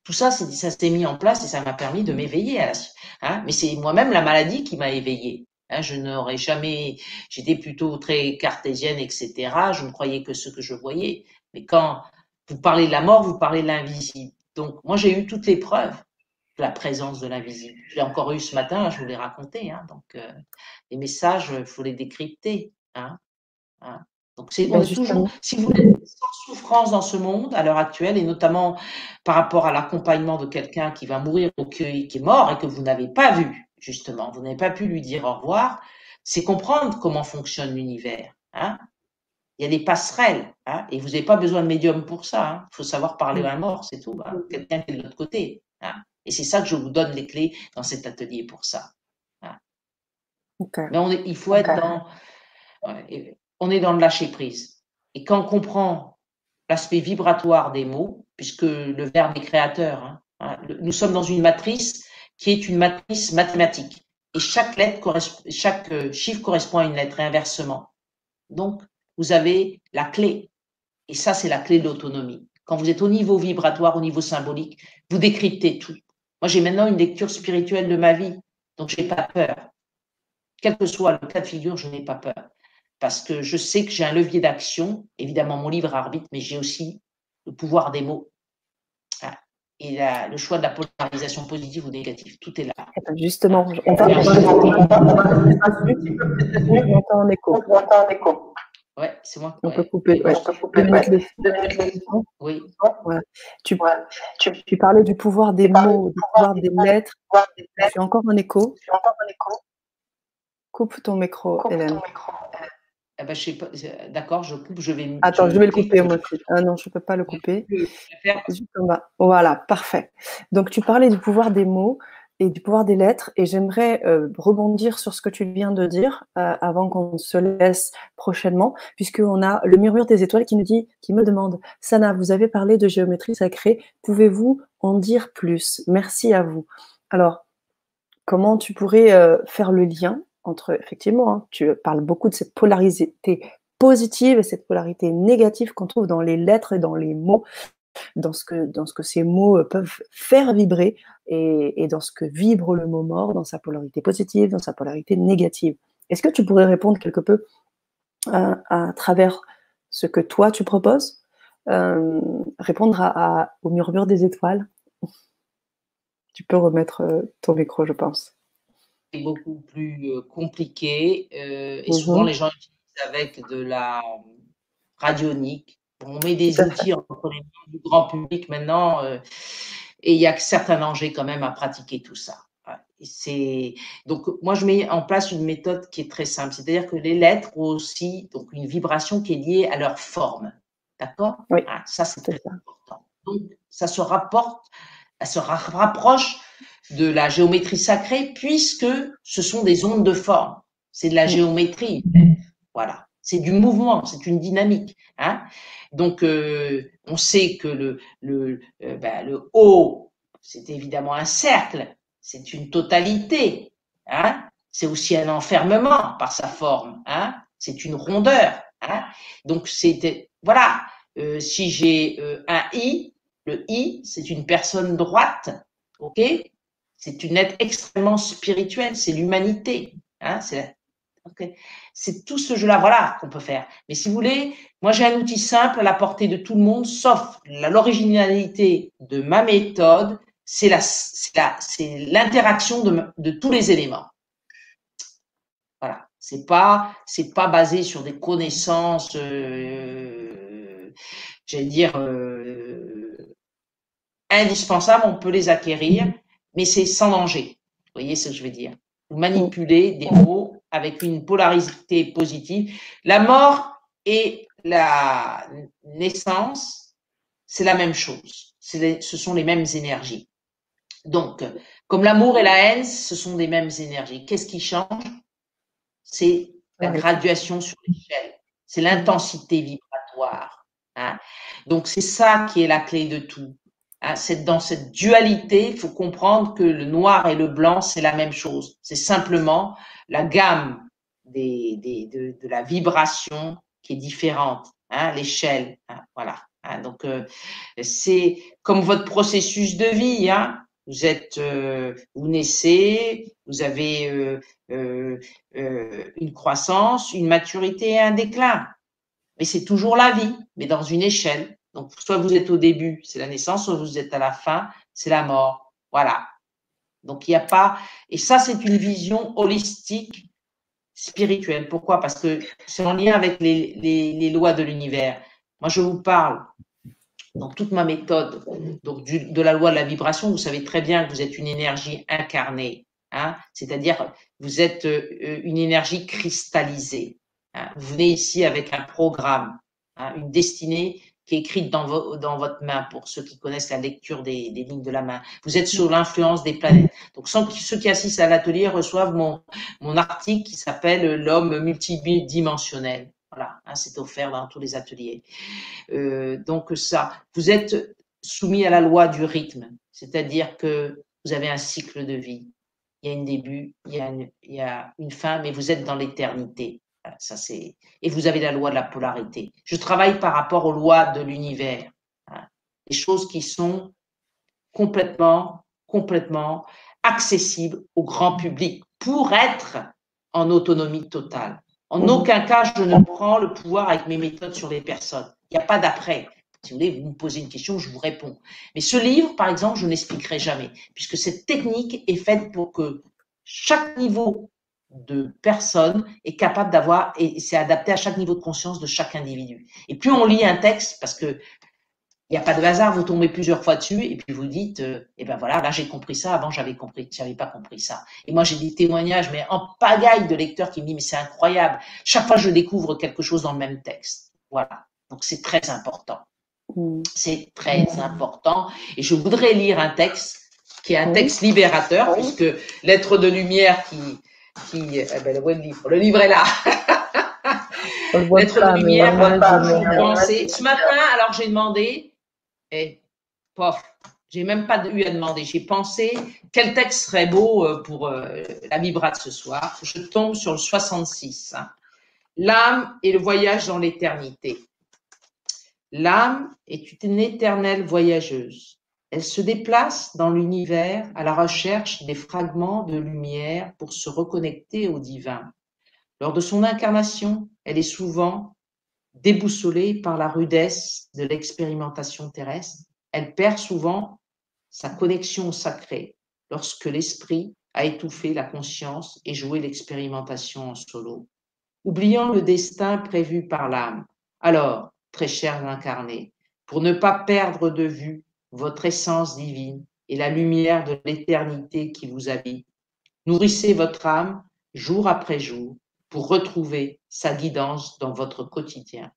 tout ça, ça s'est mis en place et ça m'a permis de m'éveiller. Hein, mais c'est moi-même la maladie qui m'a éveillée. Hein, je n'aurais jamais, j'étais plutôt très cartésienne, etc. Je ne croyais que ce que je voyais. Mais quand vous parlez de la mort, vous parlez de l'invisible. Donc, moi, j'ai eu toutes les preuves de la présence de l'invisible. Je l'ai encore eu ce matin, je vous l'ai raconté. Hein, donc, les messages, il faut les décrypter. Hein, hein. Donc, on est toujours, si vous voulez, sans souffrance dans ce monde à l'heure actuelle, et notamment par rapport à l'accompagnement de quelqu'un qui va mourir ou qui est mort et que vous n'avez pas vu, justement, vous n'avez pas pu lui dire au revoir, c'est comprendre comment fonctionne l'univers. Hein. Il y a des passerelles, hein, et vous n'avez pas besoin de médium pour ça. Hein. Il faut savoir parler à un mort, c'est tout. Hein. Quelqu'un qui est de l'autre côté. Hein. Et c'est ça que je vous donne les clés dans cet atelier pour ça. Hein. Okay. Mais il faut être dans... On est dans le lâcher-prise. Et quand on comprend l'aspect vibratoire des mots, puisque le verbe est créateur, hein, nous sommes dans une matrice qui est une matrice mathématique. Et chaque chiffre correspond à une lettre et inversement. Donc, vous avez la clé. Et ça, c'est la clé de l'autonomie. Quand vous êtes au niveau vibratoire, au niveau symbolique, vous décryptez tout. Moi, j'ai maintenant une lecture spirituelle de ma vie, donc je n'ai pas peur. Quel que soit le cas de figure, je n'ai pas peur. Parce que je sais que j'ai un levier d'action, évidemment mon libre arbitre, mais j'ai aussi le pouvoir des mots. Et le choix de la polarisation positive ou négative, tout est là. Justement, on entend en écho. Ouais, c'est moi. On peut couper. Ouais. Oui. Voilà. Tu parlais du pouvoir des mots, du pouvoir des lettres. Je suis encore en écho. Coupe ton micro, Hélène. Eh ben, je sais pas. D'accord, je coupe. Je vais. Attends, je vais le couper moi aussi. Ah non, je ne peux pas le couper. Juste en bas. Voilà, parfait. Donc tu parlais du pouvoir des mots. du pouvoir des lettres. Et j'aimerais rebondir sur ce que tu viens de dire avant qu'on se laisse prochainement, puisqu'on a le murmure des étoiles qui me demande: Sana, vous avez parlé de géométrie sacrée, pouvez-vous en dire plus? Merci à vous. Alors, comment tu pourrais faire le lien entre, effectivement, hein, tu parles beaucoup de cette polarité positive et cette polarité négative qu'on trouve dans les lettres et dans les mots, dans ce que ces mots peuvent faire vibrer et dans ce que vibre le mot mort, dans sa polarité positive, dans sa polarité négative. Est-ce que tu pourrais répondre quelque peu à travers ce que toi tu proposes, répondre au murmure des étoiles? Tu peux remettre ton micro, je pense. C'est beaucoup plus compliqué et souvent les gens utilisent avec de la radionique. On met Tout des à fait. outils entre les mains du grand public maintenant et il y a certains dangers quand même à pratiquer tout ça. Donc moi je mets en place une méthode qui est très simple, c'est-à-dire que les lettres ont aussi donc une vibration qui est liée à leur forme, d'accord? Oui, Ça c'est c'est très ça. important. Donc ça se rapproche de la géométrie sacrée puisque ce sont des ondes de forme. C'est de la géométrie. Voilà. C'est du mouvement, c'est une dynamique. Hein. Donc, on sait que le haut, c'est évidemment un cercle, c'est une totalité. Hein. C'est aussi un enfermement par sa forme. Hein. C'est une rondeur. Hein. Donc, voilà. Si j'ai un I, le I, c'est une personne droite. OK? C'est une être extrêmement spirituelle, c'est l'humanité. Hein. C'est tout ce jeu-là, voilà, qu'on peut faire. Mais si vous voulez, moi j'ai un outil simple à la portée de tout le monde, sauf l'originalité de ma méthode, c'est l'interaction de tous les éléments. Voilà, c'est pas basé sur des connaissances, j'allais dire indispensables. On peut les acquérir, mais c'est sans danger. Vous voyez ce que je veux dire? Vous manipulez des mots avec une polarité positive. La mort et la naissance, c'est la même chose. Ce sont les mêmes énergies. Donc, comme l'amour et la haine, ce sont des mêmes énergies. Qu'est-ce qui change? C'est la graduation sur l'échelle. C'est l'intensité vibratoire. Hein. Donc, c'est ça qui est la clé de tout. Hein. Dans cette dualité, il faut comprendre que le noir et le blanc, c'est la même chose. C'est simplement la gamme de la vibration qui est différente, hein, l'échelle. Hein, voilà. Hein, donc, c'est comme votre processus de vie. Hein. Vous naissez, vous avez une croissance, une maturité et un déclin. Mais c'est toujours la vie, mais dans une échelle. Donc, soit vous êtes au début, c'est la naissance, soit vous êtes à la fin, c'est la mort. Voilà. Donc, il n'y a pas. Et ça, c'est une vision holistique, spirituelle. Pourquoi? Parce que c'est en lien avec les lois de l'univers. Moi, je vous parle dans toute ma méthode donc de la loi de la vibration. Vous savez très bien que vous êtes une énergie incarnée. Hein, c'est-à-dire, vous êtes une énergie cristallisée. Hein, vous venez ici avec un programme, hein, une destinée qui est écrite dans votre main, pour ceux qui connaissent la lecture des lignes de la main. Vous êtes sous l'influence des planètes. Donc, ceux qui assistent à l'atelier reçoivent mon article qui s'appelle « L'homme multidimensionnel ». Voilà, hein, c'est offert dans tous les ateliers. Donc ça, vous êtes soumis à la loi du rythme, c'est-à-dire que vous avez un cycle de vie. Il y a un début, il y a une fin, mais vous êtes dans l'éternité. Ça, et vous avez la loi de la polarité. Je travaille par rapport aux lois de l'univers. Hein. Des choses qui sont complètement accessibles au grand public pour être en autonomie totale. En aucun cas, je ne prends le pouvoir avec mes méthodes sur les personnes. Il n'y a pas d'après. Si vous voulez, vous me posez une question, je vous réponds. Mais ce livre, par exemple, je n'expliquerai jamais, puisque cette technique est faite pour que chaque niveau de personne est capable d'avoir, et c'est adapté à chaque niveau de conscience de chaque individu. Et plus on lit un texte, parce que il n'y a pas de hasard, vous tombez plusieurs fois dessus et puis vous dites, eh ben voilà, là j'ai compris ça, avant j'avais pas compris ça. Et moi j'ai des témoignages, mais en pagaille de lecteurs qui me disent, mais c'est incroyable, chaque fois je découvre quelque chose dans le même texte. Voilà, donc c'est très important. C'est très important. Et je voudrais lire un texte qui est un texte libérateur, puisque l'être de lumière le livre est là. L'être de lumière, ce matin, alors j'ai demandé, j'ai même pas eu à demander, j'ai pensé quel texte serait beau pour la Vibra de ce soir. Je tombe sur le 66. L'âme et le voyage dans l'éternité. L'âme est une éternelle voyageuse. Elle se déplace dans l'univers à la recherche des fragments de lumière pour se reconnecter au divin. Lors de son incarnation, elle est souvent déboussolée par la rudesse de l'expérimentation terrestre. Elle perd souvent sa connexion au sacré lorsque l'esprit a étouffé la conscience et joué l'expérimentation en solo, oubliant le destin prévu par l'âme. Alors, très chers incarnés, pour ne pas perdre de vue votre essence divine et la lumière de l'éternité qui vous habite, nourrissez votre âme jour après jour pour retrouver sa guidance dans votre quotidien,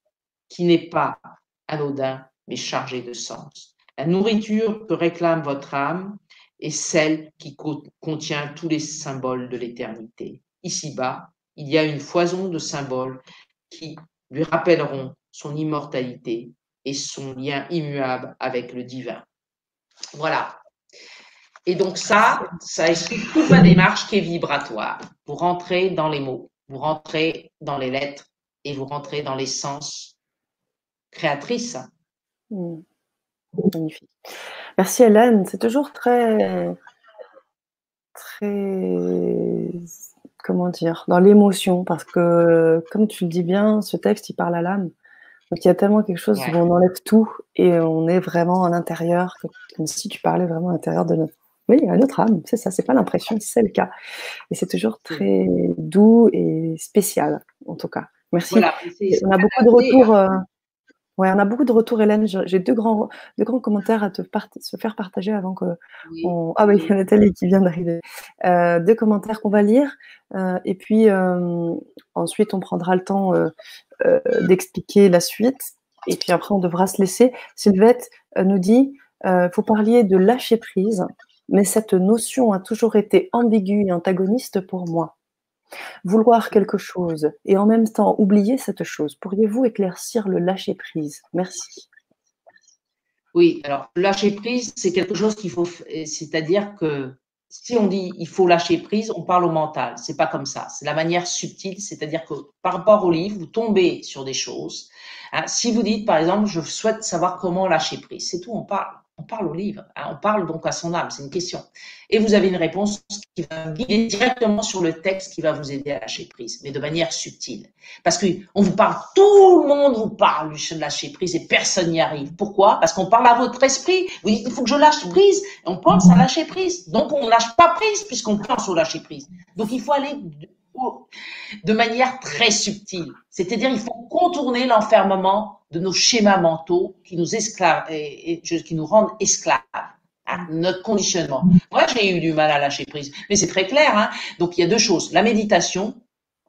qui n'est pas anodin, mais chargé de sens. La nourriture que réclame votre âme est celle qui contient tous les symboles de l'éternité. Ici-bas, il y a une foison de symboles qui lui rappelleront son immortalité et son lien immuable avec le divin. Voilà. Et donc ça explique toute ma démarche qui est vibratoire. Vous rentrez dans les mots, vous rentrez dans les lettres et vous rentrez dans l'essence créatrice. Magnifique. Merci Hélène, c'est toujours très, comment dire, dans l'émotion, parce que, comme tu le dis bien, ce texte, il parle à l'âme. Donc il y a tellement quelque chose où on enlève tout et on est vraiment à l'intérieur, comme si tu parlais vraiment à l'intérieur de notre âme, c'est ça, c'est pas l'impression, c'est le cas. Et c'est toujours très doux et spécial, en tout cas. Merci. Voilà, on a beaucoup de retours. Ouais, on a beaucoup de retours, Hélène. J'ai deux grands commentaires à se faire partager avant que. Ah oui, il y a Nathalie qui vient d'arriver. Deux commentaires qu'on va lire. Et puis, ensuite, on prendra le temps d'expliquer la suite. Et puis après, on devra se laisser. Sylvette nous dit vous parliez de lâcher prise, mais cette notion a toujours été ambiguë et antagoniste pour moi. Vouloir quelque chose et en même temps oublier cette chose. Pourriez-vous éclaircir le lâcher-prise? Merci. Oui, alors lâcher-prise, c'est quelque chose qu'il faut, c'est-à-dire que si on dit il faut lâcher prise, on parle au mental. C'est pas comme ça. C'est la manière subtile, c'est-à-dire que par rapport au livre, vous tombez sur des choses. Hein, si vous dites, par exemple, je souhaite savoir comment lâcher prise, c'est tout, on parle. On parle au livre, hein, on parle donc à son âme, c'est une question. Et vous avez une réponse qui va guider directement sur le texte qui va vous aider à lâcher prise, mais de manière subtile. Parce qu'on vous parle, tout le monde vous parle de lâcher prise et personne n'y arrive. Pourquoi? Parce qu'on parle à votre esprit. Vous dites, il faut que je lâche prise. Et on pense à lâcher prise. Donc, on ne lâche pas prise puisqu'on pense au lâcher prise. Donc, il faut aller de manière très subtile. C'est-à-dire, il faut contourner l'enfermement de nos schémas mentaux qui nous esclavent et qui nous rendent esclaves. Hein, notre conditionnement. Moi, j'ai eu du mal à lâcher prise, mais c'est très clair. Hein. Donc, il y a deux choses. La méditation,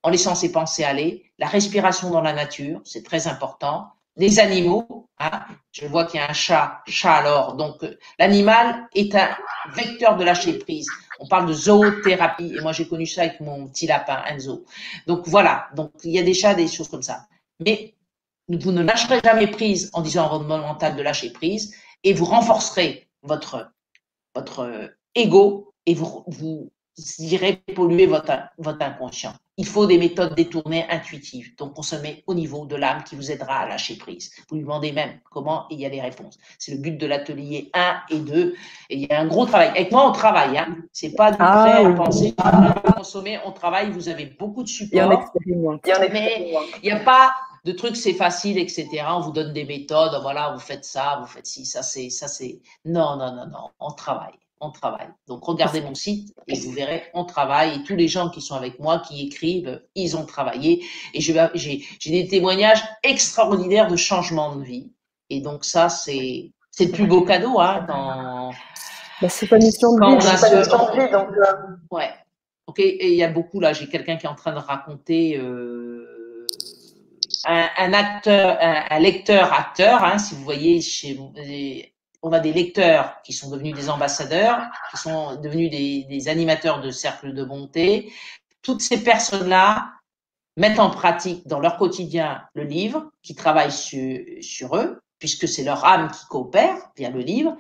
en laissant ses pensées aller, la respiration dans la nature, c'est très important. Les animaux, hein, je vois qu'il y a un chat alors, donc l'animal est un vecteur de lâcher prise. On parle de zoothérapie, et moi j'ai connu ça avec mon petit lapin, Enzo. Donc voilà, donc il y a des chats, des choses comme ça. Mais vous ne lâcherez jamais prise en disant au mental de lâcher prise, et vous renforcerez votre ego, et vous irez polluer votre inconscient. Il faut des méthodes détournées intuitives. Donc, on se met au niveau de l'âme qui vous aidera à lâcher prise. Vous lui demandez même comment et il y a les réponses. C'est le but de l'atelier 1 et 2. Et il y a un gros travail. Avec moi, on travaille. Hein. C'est pas du prêt à penser, à consommer. On travaille. Vous avez beaucoup de support. Mais il n'y a pas de trucs, c'est facile, etc. On vous donne des méthodes. Voilà, vous faites ça, vous faites ci, ça c'est. Non. On travaille. On travaille. Donc, regardez mon site et vous verrez, on travaille. Et tous les gens qui sont avec moi, qui écrivent, ils ont travaillé. Et j'ai des témoignages extraordinaires de changement de vie. Et donc, ça, c'est le plus beau cadeau. Hein, c'est pas une mission de vie. C'est pas une mission de vie, donc. Ouais. Ok. Et il y a beaucoup, là, j'ai quelqu'un qui est en train de raconter un lecteur-acteur, hein, si vous voyez, on a des lecteurs qui sont devenus des ambassadeurs, qui sont devenus des animateurs de cercles de bonté. Toutes ces personnes-là mettent en pratique dans leur quotidien le livre, qui travaillent sur eux, puisque c'est leur âme qui coopère via le livre,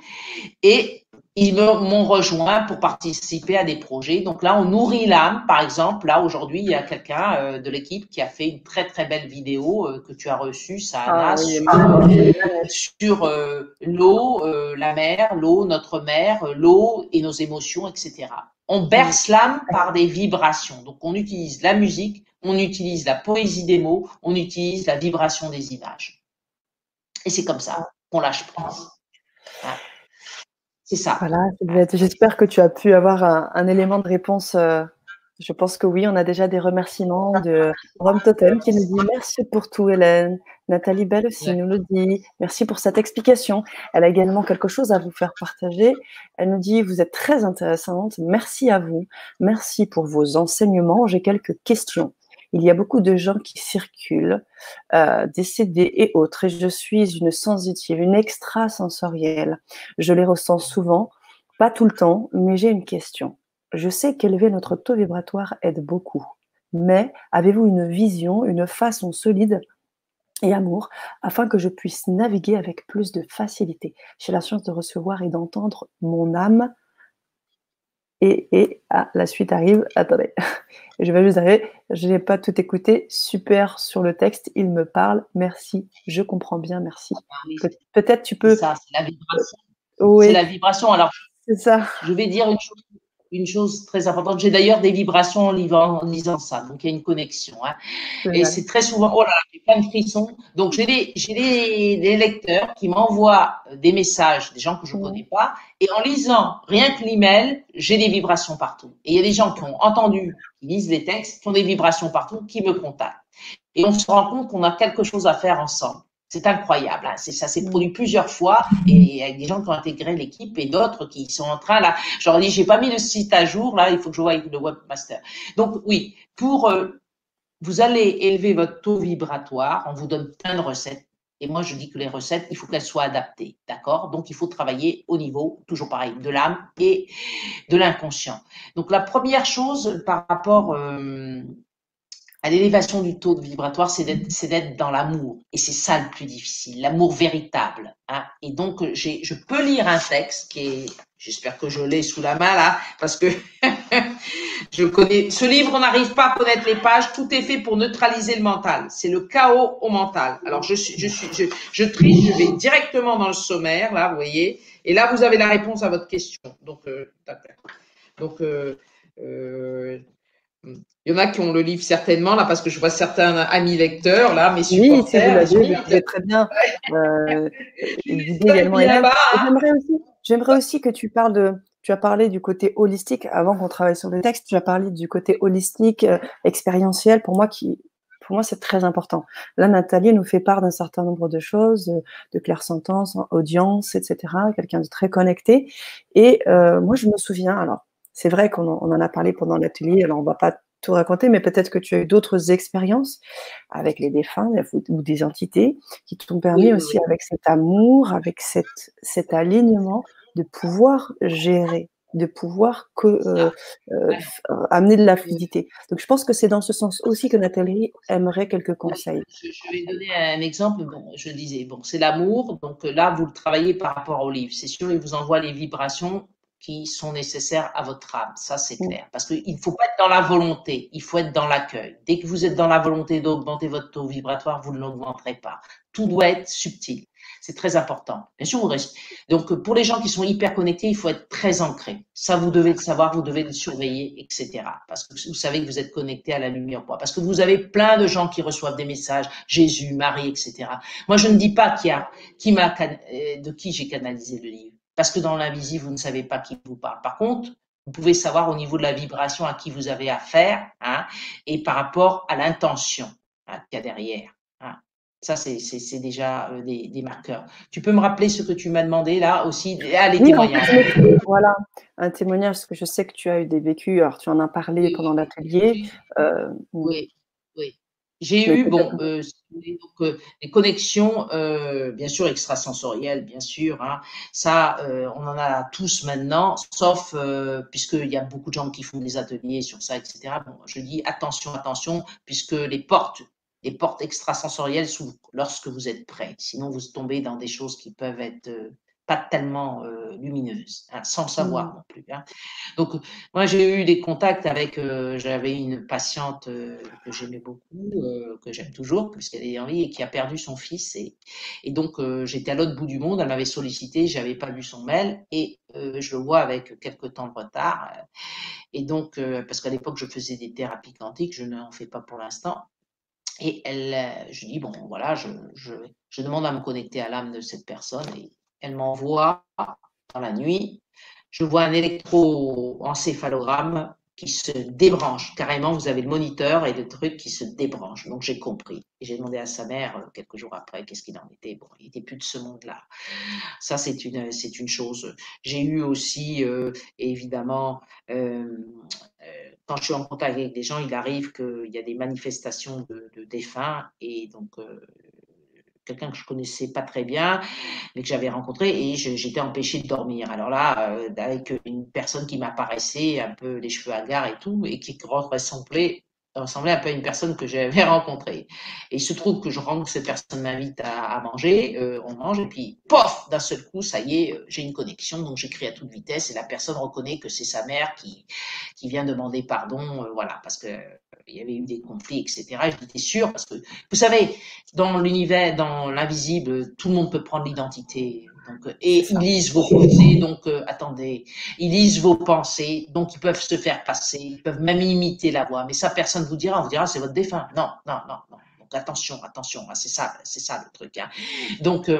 et ils m'ont rejoint pour participer à des projets. Donc là, on nourrit l'âme. Par exemple, là, aujourd'hui, il y a quelqu'un de l'équipe qui a fait une très, très belle vidéo que tu as reçue, Sana, sur l'eau, la mer, l'eau, notre mère, l'eau et nos émotions, etc. On berce l'âme par des vibrations. Donc, on utilise la musique, on utilise la poésie des mots, on utilise la vibration des images. Et c'est comme ça qu'on lâche prise. Voilà. C'est ça. Voilà, j'espère que tu as pu avoir un élément de réponse. Je pense que oui, on a déjà des remerciements de Rome Totem qui nous dit merci pour tout, Hélène. Nathalie Bell aussi nous le dit. Merci pour cette explication. Elle a également quelque chose à vous faire partager. Elle nous dit vous êtes très intéressante. Merci à vous. Merci pour vos enseignements. J'ai quelques questions. Il y a beaucoup de gens qui circulent, décédés et autres, et je suis une sensitive, une extrasensorielle. Je les ressens souvent, pas tout le temps, mais j'ai une question. Je sais qu'élever notre taux vibratoire aide beaucoup, mais avez-vous une vision, une façon solide et amour afin que je puisse naviguer avec plus de facilité? J'ai la chance de recevoir et d'entendre mon âme. La suite arrive. Attendez, je vais juste arriver. Je n'ai pas tout écouté. Super sur le texte, il me parle. Merci, je comprends bien, merci. Oui, peut-être tu peux. C'est ça, c'est la vibration. Oui. C'est la vibration. Alors, c'est ça. Je vais dire une chose très importante. J'ai d'ailleurs des vibrations en lisant ça, donc il y a une connexion. Hein. Et c'est très souvent, oh là là, j'ai plein de frissons. Donc j'ai des lecteurs qui m'envoient des messages, des gens que je ne connais pas, et en lisant rien que l'email, j'ai des vibrations partout. Et il y a des gens qui ont entendu, qui lisent les textes, qui ont des vibrations partout, qui me contactent. Et on se rend compte qu'on a quelque chose à faire ensemble. C'est incroyable, hein. Ça s'est produit plusieurs fois et avec des gens qui ont intégré l'équipe et d'autres qui sont en train là. Je leur dis, j'ai pas mis le site à jour là, il faut que je voie avec le webmaster. Donc oui, vous allez élever votre taux vibratoire, on vous donne plein de recettes. Et moi, je dis que les recettes, il faut qu'elles soient adaptées, d'accord? Donc, il faut travailler au niveau, toujours pareil, de l'âme et de l'inconscient. Donc, la première chose par rapport à l'élévation du taux vibratoire, c'est d'être dans l'amour. Et c'est ça le plus difficile, l'amour véritable. Hein. Et donc, je peux lire un texte qui est, j'espère que je l'ai sous la main là, parce que je connais, ce livre, on n'arrive pas à connaître les pages, tout est fait pour neutraliser le mental. C'est le chaos au mental. Alors, je triche, je vais directement dans le sommaire, là, vous voyez. Et là, vous avez la réponse à votre question. Donc, il y en a qui ont le livre certainement, là, parce que je vois certains amis lecteurs, là, mes supporters. Oui, si vous l'avez, très bien. Également, j'aimerais aussi que tu parles tu as parlé du côté holistique, avant qu'on travaille sur le texte, tu as parlé du côté holistique, expérientiel, pour moi, c'est très important. Là, Nathalie nous fait part d'un certain nombre de choses, de clairsentence, audience, etc., quelqu'un de très connecté. Et moi, je me souviens, alors, c'est vrai qu'on en a parlé pendant l'atelier, alors on ne va pas tout raconter, mais peut-être que tu as eu d'autres expériences avec les défunts ou des entités qui t'ont permis aussi, avec cet amour, avec cet alignement, de pouvoir gérer, de pouvoir amener de la fluidité. Donc, je pense que c'est dans ce sens aussi que Nathalie aimerait quelques conseils. Je vais donner un exemple. Bon, je disais, bon, c'est l'amour. Donc là, vous le travaillez par rapport au livre. C'est sûr, il vous envoie les vibrations qui sont nécessaires à votre âme. Ça, c'est clair. Parce qu'il ne faut pas être dans la volonté, il faut être dans l'accueil. Dès que vous êtes dans la volonté d'augmenter votre taux vibratoire, vous ne l'augmenterez pas. Tout doit être subtil. C'est très important. Bien sûr, vous restez. Donc, pour les gens qui sont hyper connectés, il faut être très ancré. Ça, vous devez le savoir, vous devez le surveiller, etc. Parce que vous savez que vous êtes connecté à la lumière. Parce que vous avez plein de gens qui reçoivent des messages, Jésus, Marie, etc. Moi, je ne dis pas de qui j'ai canalisé le livre. Parce que dans l'invisible, vous ne savez pas qui vous parle. Par contre, vous pouvez savoir au niveau de la vibration à qui vous avez affaire, hein, et par rapport à l'intention, hein, qu'il y a derrière. Hein. Ça, c'est déjà des marqueurs. Tu peux me rappeler ce que tu m'as demandé là aussi, les témoignages. Voilà, un témoignage, parce que je sais que tu as eu des vécus, alors tu en as parlé pendant l'atelier. Oui. J'ai Mais eu, peut-être bon, des connexions, bien sûr extrasensorielles, bien sûr, hein. Ça, on en a tous maintenant, sauf, puisqu'il y a beaucoup de gens qui font des ateliers sur ça, et cetera. Bon, je dis attention, attention, puisque les portes extrasensorielles s'ouvrent lorsque vous êtes prêt. Sinon, vous tombez dans des choses qui peuvent être, pas tellement, lumineuses, hein, sans le mmh, savoir non plus, hein. Donc, moi, j'ai eu des contacts avec, j'avais une patiente que j'aimais beaucoup, que j'aime toujours, puisqu'elle est en vie et qui a perdu son fils. Et donc, j'étais à l'autre bout du monde, elle m'avait sollicité, j'avais pas vu son mail et je le vois avec quelques temps de retard. Et donc, parce qu'à l'époque, je faisais des thérapies quantiques, je n'en fais pas pour l'instant. Et je dis, bon, voilà, je demande à me connecter à l'âme de cette personne et elle m'envoie dans la nuit, je vois un électroencéphalogramme qui se débranche. Carrément, vous avez le moniteur et le truc qui se débranche. Donc, j'ai compris. Et j'ai demandé à sa mère, quelques jours après, qu'est-ce qu'il en était. Bon, il n'était plus de ce monde-là. Ça, c'est une chose. J'ai eu aussi, évidemment, quand je suis en contact avec des gens, il arrive qu'il y a des manifestations de défunts et donc quelqu'un que je connaissais pas très bien, mais que j'avais rencontré et j'étais empêchée de dormir. Alors là, avec une personne qui m'apparaissait, un peu les cheveux hagards et tout, et qui ressemblait un peu à une personne que j'avais rencontrée. Et il se trouve que je rentre, cette personne m'invite à manger, on mange, et puis, pof, d'un seul coup, ça y est, j'ai une connexion, donc j'écris à toute vitesse, et la personne reconnaît que c'est sa mère qui vient demander pardon, voilà, parce que il y avait eu des conflits, etc. Et j'étais sûre, parce que, vous savez, dans l'univers, dans l'invisible, tout le monde peut prendre l'identité. Donc, c'est et ils ça. lisent vos pensées, donc attendez, ils lisent vos pensées, donc ils peuvent se faire passer, ils peuvent même imiter la voix. Mais ça, personne vous dira, on vous dira c'est votre défunt. Non, non, non, non. Donc attention, attention, hein, c'est ça le truc. Hein. Donc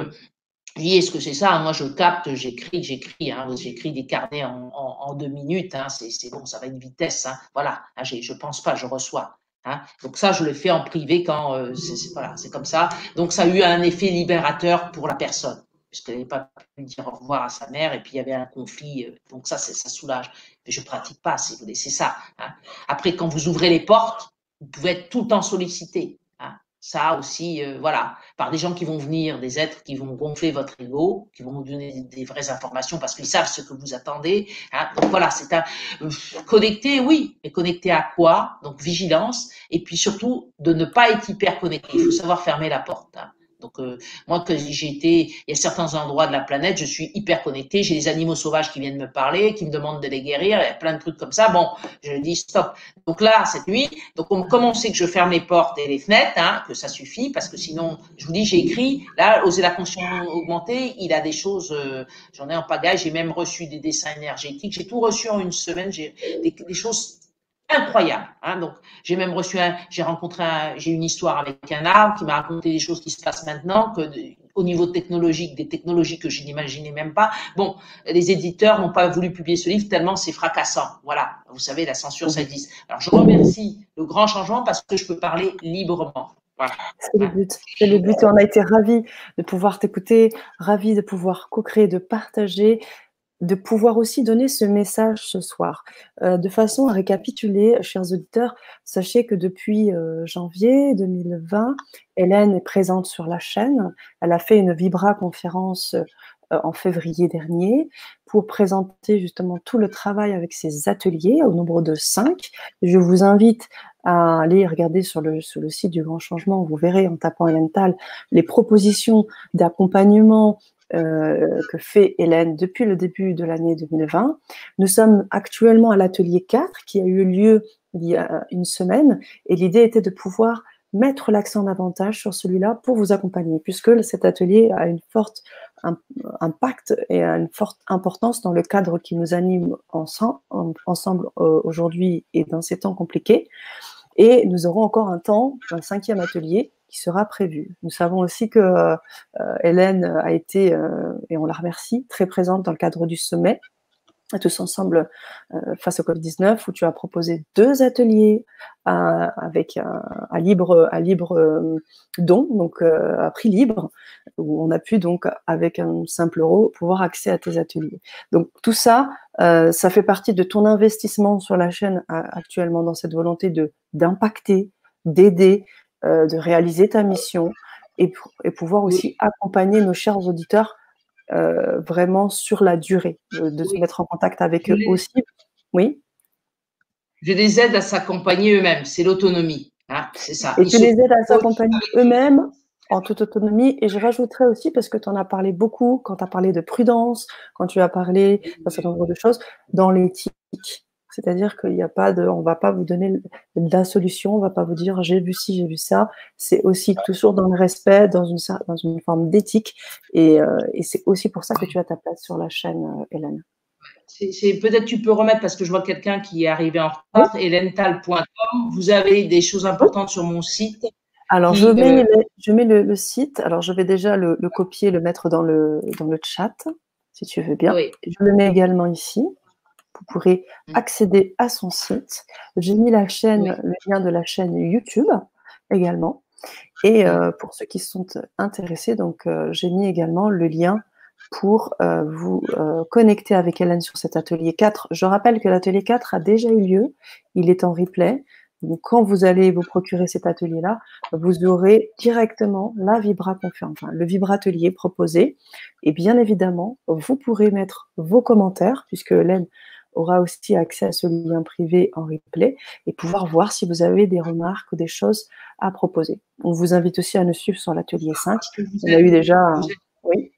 je dis, est-ce que c'est ça? Moi, je capte, j'écris, hein, j'écris des carnets en 2 minutes, hein, c'est bon, ça va à une vitesse, hein, voilà, hein, je pense pas, je reçois. Hein. Donc ça, je le fais en privé quand, voilà, c'est comme ça. Donc ça a eu un effet libérateur pour la personne, puisqu'elle n'avait pas pu dire au revoir à sa mère, et puis il y avait un conflit, donc ça soulage. Mais je pratique pas, si vous voulez, c'est ça. Hein. Après, quand vous ouvrez les portes, vous pouvez être tout le temps sollicité. Hein. Ça aussi, voilà, par des gens qui vont venir, des êtres qui vont gonfler votre ego, qui vont vous donner des vraies informations parce qu'ils savent ce que vous attendez. Hein. Donc voilà, c'est un connecté, oui, mais connecté à quoi? Donc vigilance, et puis surtout de ne pas être hyper connecté. Il faut savoir fermer la porte. Hein. Donc moi, que j'ai été, il y a certains endroits de la planète, je suis hyper connecté. J'ai des animaux sauvages qui viennent me parler, qui me demandent de les guérir, il y a plein de trucs comme ça. Bon, je dis stop. Donc là, cette nuit, donc comme on sait que je ferme les portes et les fenêtres, hein, que ça suffit, parce que sinon, je vous dis, j'ai écrit, là, oser la conscience augmentée, il a des choses, j'en ai en pagaille, j'ai même reçu des dessins énergétiques, j'ai tout reçu en une semaine, j'ai des choses incroyables. Hein, donc, j'ai même reçu j'ai une histoire avec un arbre qui m'a raconté des choses qui se passent maintenant, au niveau technologique, des technologies que je n'imaginais même pas. Bon, les éditeurs n'ont pas voulu publier ce livre tellement c'est fracassant. Voilà, vous savez, la censure, ça Mmh. existe. Alors, je remercie le grand changement parce que je peux parler librement. Voilà. C'est le Hein. but. C'est le but et on a été ravis de pouvoir t'écouter, ravis de pouvoir co-créer, de partager, de pouvoir aussi donner ce message ce soir. De façon à récapituler, chers auditeurs, sachez que depuis janvier 2020, Hélène est présente sur la chaîne. Elle a fait une Vibra conférence en février dernier pour présenter justement tout le travail avec ses ateliers au nombre de 5. Je vous invite à aller regarder sur le site du Grand Changement. Vous verrez en tapant Hélène Tal les propositions d'accompagnement que fait Hélène depuis le début de l'année 2020. Nous sommes actuellement à l'atelier 4 qui a eu lieu il y a une semaine et l'idée était de pouvoir mettre l'accent davantage sur celui-là pour vous accompagner puisque cet atelier a une forte impact et une forte importance dans le cadre qui nous anime ensemble aujourd'hui et dans ces temps compliqués. Et nous aurons encore un 5e atelier qui sera prévu. Nous savons aussi que Hélène a été, et on la remercie, très présente dans le cadre du sommet Tous ensemble face au Covid-19, où tu as proposé 2 ateliers avec à libre don, donc à prix libre, où on a pu donc avec un simple euro pouvoir accéder à tes ateliers. Donc tout ça, ça fait partie de ton investissement sur la chaîne actuellement dans cette volonté d'impacter, d'aider, de réaliser ta mission et pouvoir aussi accompagner nos chers auditeurs vraiment sur la durée, de se mettre en contact avec eux aussi. Oui. Je les aide à s'accompagner eux-mêmes, c'est l'autonomie, hein, c'est ça. Et tu les aides à s'accompagner eux-mêmes en toute autonomie. Et je rajouterais aussi, parce que tu en as parlé beaucoup, quand tu as parlé de prudence, quand tu as parlé d'un certain nombre de choses, dans l'éthique. C'est-à-dire qu'il n'y a pas de, on va pas vous donner la solution, on va pas vous dire j'ai vu ci, j'ai vu ça. C'est aussi toujours dans le respect, dans une forme d'éthique. Et c'est aussi pour ça que tu as ta place sur la chaîne, Hélène. Peut-être tu peux remettre, parce que je vois quelqu'un qui est arrivé en retard, helental.com. Vous avez des choses importantes sur mon site. Alors, je mets le site. Alors, je vais déjà le copier, le mettre dans le chat, si tu veux bien. Oui. Je le mets également ici. Vous pourrez accéder à son site. J'ai mis la chaîne, le lien de la chaîne YouTube également. Et pour ceux qui sont intéressés, donc j'ai mis également le lien pour vous connecter avec Hélène sur cet atelier 4. Je rappelle que l'atelier 4 a déjà eu lieu. Il est en replay. Donc, quand vous allez vous procurer cet atelier-là, vous aurez directement la enfin, le vibratelier proposé. Et bien évidemment, vous pourrez mettre vos commentaires, puisque Hélène aura aussi accès à ce lien privé en replay, et pouvoir voir si vous avez des remarques ou des choses à proposer. On vous invite aussi à nous suivre sur l'atelier 5. On a eu déjà... Oui.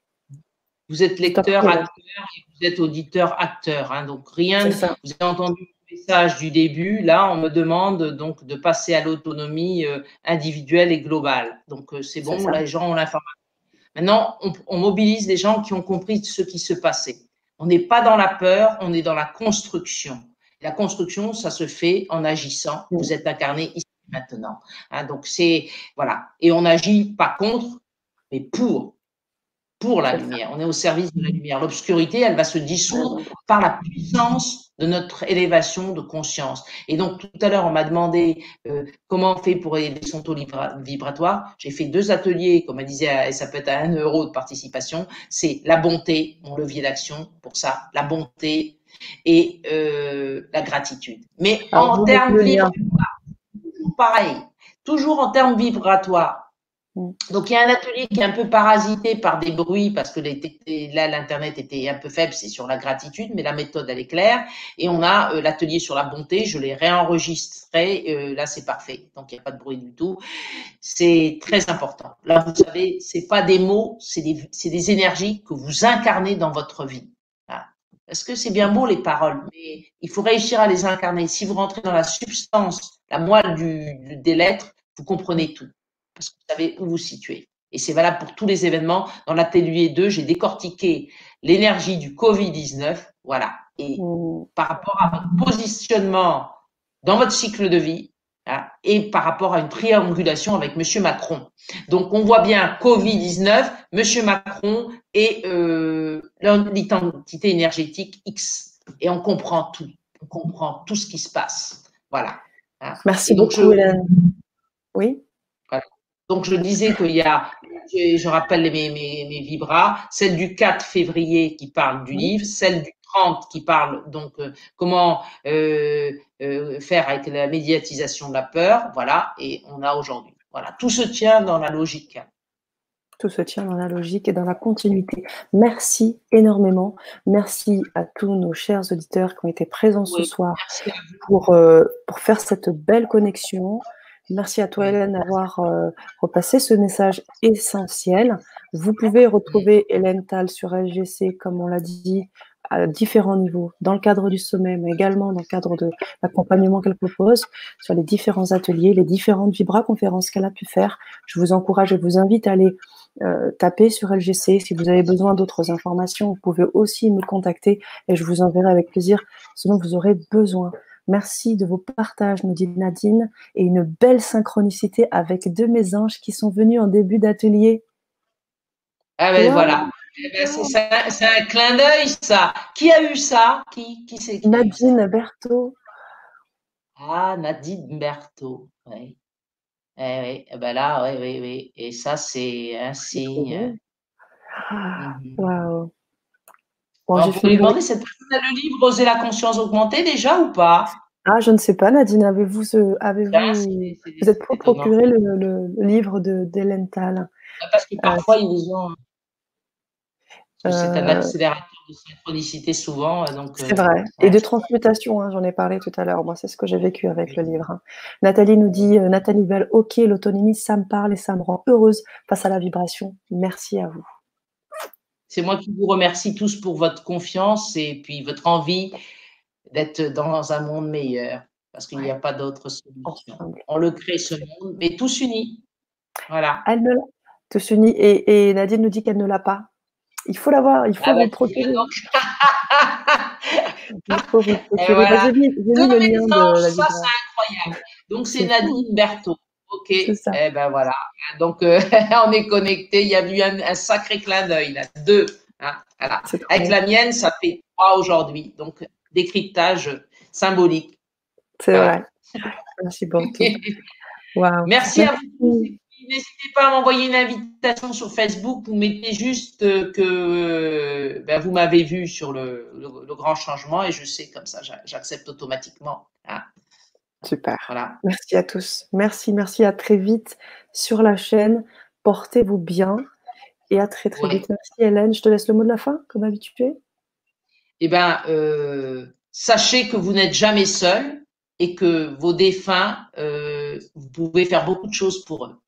Vous êtes lecteur, acteur, et vous êtes auditeur, acteur. Hein, donc, rien. Vous avez entendu le message du début. Là, on me demande donc de passer à l'autonomie individuelle et globale. Donc, c'est bon, là, les gens ont l'information. Maintenant, on mobilise des gens qui ont compris ce qui se passait. On n'est pas dans la peur, on est dans la construction. La construction, ça se fait en agissant. Vous êtes incarné ici maintenant. Hein, donc, c'est, voilà. Et on n'agit pas contre, mais pour la lumière. On est au service de la lumière. L'obscurité, elle va se dissoudre par la puissance de notre élévation de conscience. Et donc, tout à l'heure, on m'a demandé comment on fait pour élever son taux vibratoire. J'ai fait 2 ateliers, comme elle disait, et ça peut être à 1 euro de participation. C'est la bonté, mon levier d'action pour ça, la bonté et la gratitude. Mais en termes vibratoires, pareil, toujours en termes vibratoires. Donc, il y a un atelier qui est un peu parasité par des bruits parce que là, l'Internet était un peu faible, c'est sur la gratitude, mais la méthode, elle est claire. Et on a l'atelier sur la bonté, je l'ai réenregistré, là, c'est parfait. Donc, il n'y a pas de bruit du tout. C'est très important. Là, vous savez, c'est pas des mots, c'est des énergies que vous incarnez dans votre vie. Voilà. Parce que c'est bien beau les paroles, mais il faut réussir à les incarner. Si vous rentrez dans la substance, la moelle des lettres, vous comprenez tout. Parce que vous savez où vous situez. Et c'est valable pour tous les événements. Dans l'atelier 2, j'ai décortiqué l'énergie du Covid-19, voilà. Et par rapport à votre positionnement dans votre cycle de vie, hein, et par rapport à une triangulation avec M. Macron. Donc, on voit bien Covid-19, M. Macron et l'identité énergétique X. Et on comprend tout. On comprend tout ce qui se passe. Voilà. Hein. Merci beaucoup, Hélène. Oui. Voilà. Donc, je disais qu'il y a, je rappelle mes vibras, celle du 4 février qui parle du livre, celle du 30 qui parle donc comment faire avec la médiatisation de la peur, voilà, et on a aujourd'hui. Voilà, tout se tient dans la logique. Tout se tient dans la logique et dans la continuité. Merci énormément. Merci à tous nos chers auditeurs qui ont été présents ce soir pour faire cette belle connexion. Merci à toi, Hélène, d'avoir repassé ce message essentiel. Vous pouvez retrouver Hélène Tal sur LGC, comme on l'a dit, à différents niveaux, dans le cadre du sommet, mais également dans le cadre de l'accompagnement qu'elle propose, sur les différents ateliers, les différentes vibra-conférences qu'elle a pu faire. Je vous encourage et vous invite à aller taper sur LGC. Si vous avez besoin d'autres informations, vous pouvez aussi me contacter et je vous enverrai avec plaisir ce dont vous aurez besoin. Merci de vos partages, nous dit Nadine, et une belle synchronicité avec 2 mes anges qui sont venus en début d'atelier. Ah ben voilà, c'est un clin d'œil ça. Qui a eu ça? Qui c'est qui Nadine Berthaud. Ah, Nadine Berthaud, oui. Oui, ben là, oui. Et ça, c'est un signe. Waouh. Bon, vous pouvez lui demander, cette personne a le livre Oser la conscience augmentée déjà ou pas? Ah, je ne sais pas, Nadine, Ça, vous êtes c'est étonnant. procuré le livre d'Hélène Tal? Parce que parfois, ils ont, c'est un Euh, accélérateur de synchronicité souvent, donc, c'est vrai. Et ouais. de transmutation, hein, j'en ai parlé tout à l'heure. Moi, c'est ce que j'ai vécu avec le livre, hein. Nathalie nous dit, Nathalie Bell, ok, l'autonomie, ça me parle et ça me rend heureuse face à la vibration. Merci à vous. C'est moi qui vous remercie tous pour votre confiance et puis votre envie d'être dans un monde meilleur, parce qu'il n'y a Ouais, pas d'autre solution. ensemble. On le crée ce monde, mais tous unis. Voilà. Elle ne l'a tous unis et Nadine nous dit qu'elle ne l'a pas. Il faut l'avoir, il Ah faut vous bah, le très bien, procurer. donc. Il faut vous le Et procurer. Bah, voilà. j'ai De mis le mes lien de anges, la ça librairie. c'est incroyable. Donc c'est C'est fou, Nadine Berthaud. Ok, c'est ça. eh ben voilà. Donc on est connecté. Il y a eu un sacré clin d'œil là, deux. Hein, voilà. C'est trop Avec bien. la mienne, ça fait trois aujourd'hui. Donc décryptage symbolique. C'est Voilà. vrai. Merci pour tout. Waouh. Merci à vous tous. Merci. Et puis, n'hésitez pas à m'envoyer une invitation sur Facebook. Vous mettez juste que ben, vous m'avez vu sur le grand changement et je sais comme ça, j'accepte automatiquement. Hein. Super. Voilà. Merci à tous. Merci, merci. À très vite sur la chaîne. Portez-vous bien et à très, très Ouais. vite. Merci, Hélène. Je te laisse le mot de la fin, comme habitué. Eh ben, sachez que vous n'êtes jamais seul et que vos défunts, vous pouvez faire beaucoup de choses pour eux.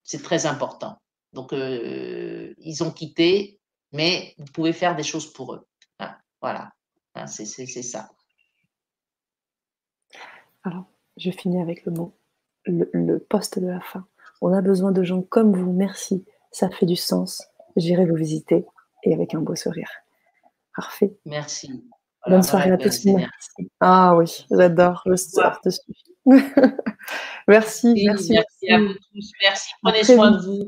C'est très important. Donc, ils ont quitté, mais vous pouvez faire des choses pour eux. Hein, voilà. Hein, c'est ça. Alors, je finis avec le mot, le poste de la fin. On a besoin de gens comme vous. Merci. Ça fait du sens. J'irai vous visiter et avec un beau sourire. Parfait. Merci. Bonne Voilà, dans la soirée à belle tous. énergie. Merci. Ah oui, j'adore. Le surf dessus. Merci, Merci, merci, merci à vous merci. tous. Merci, À prenez très soin de vite. vous.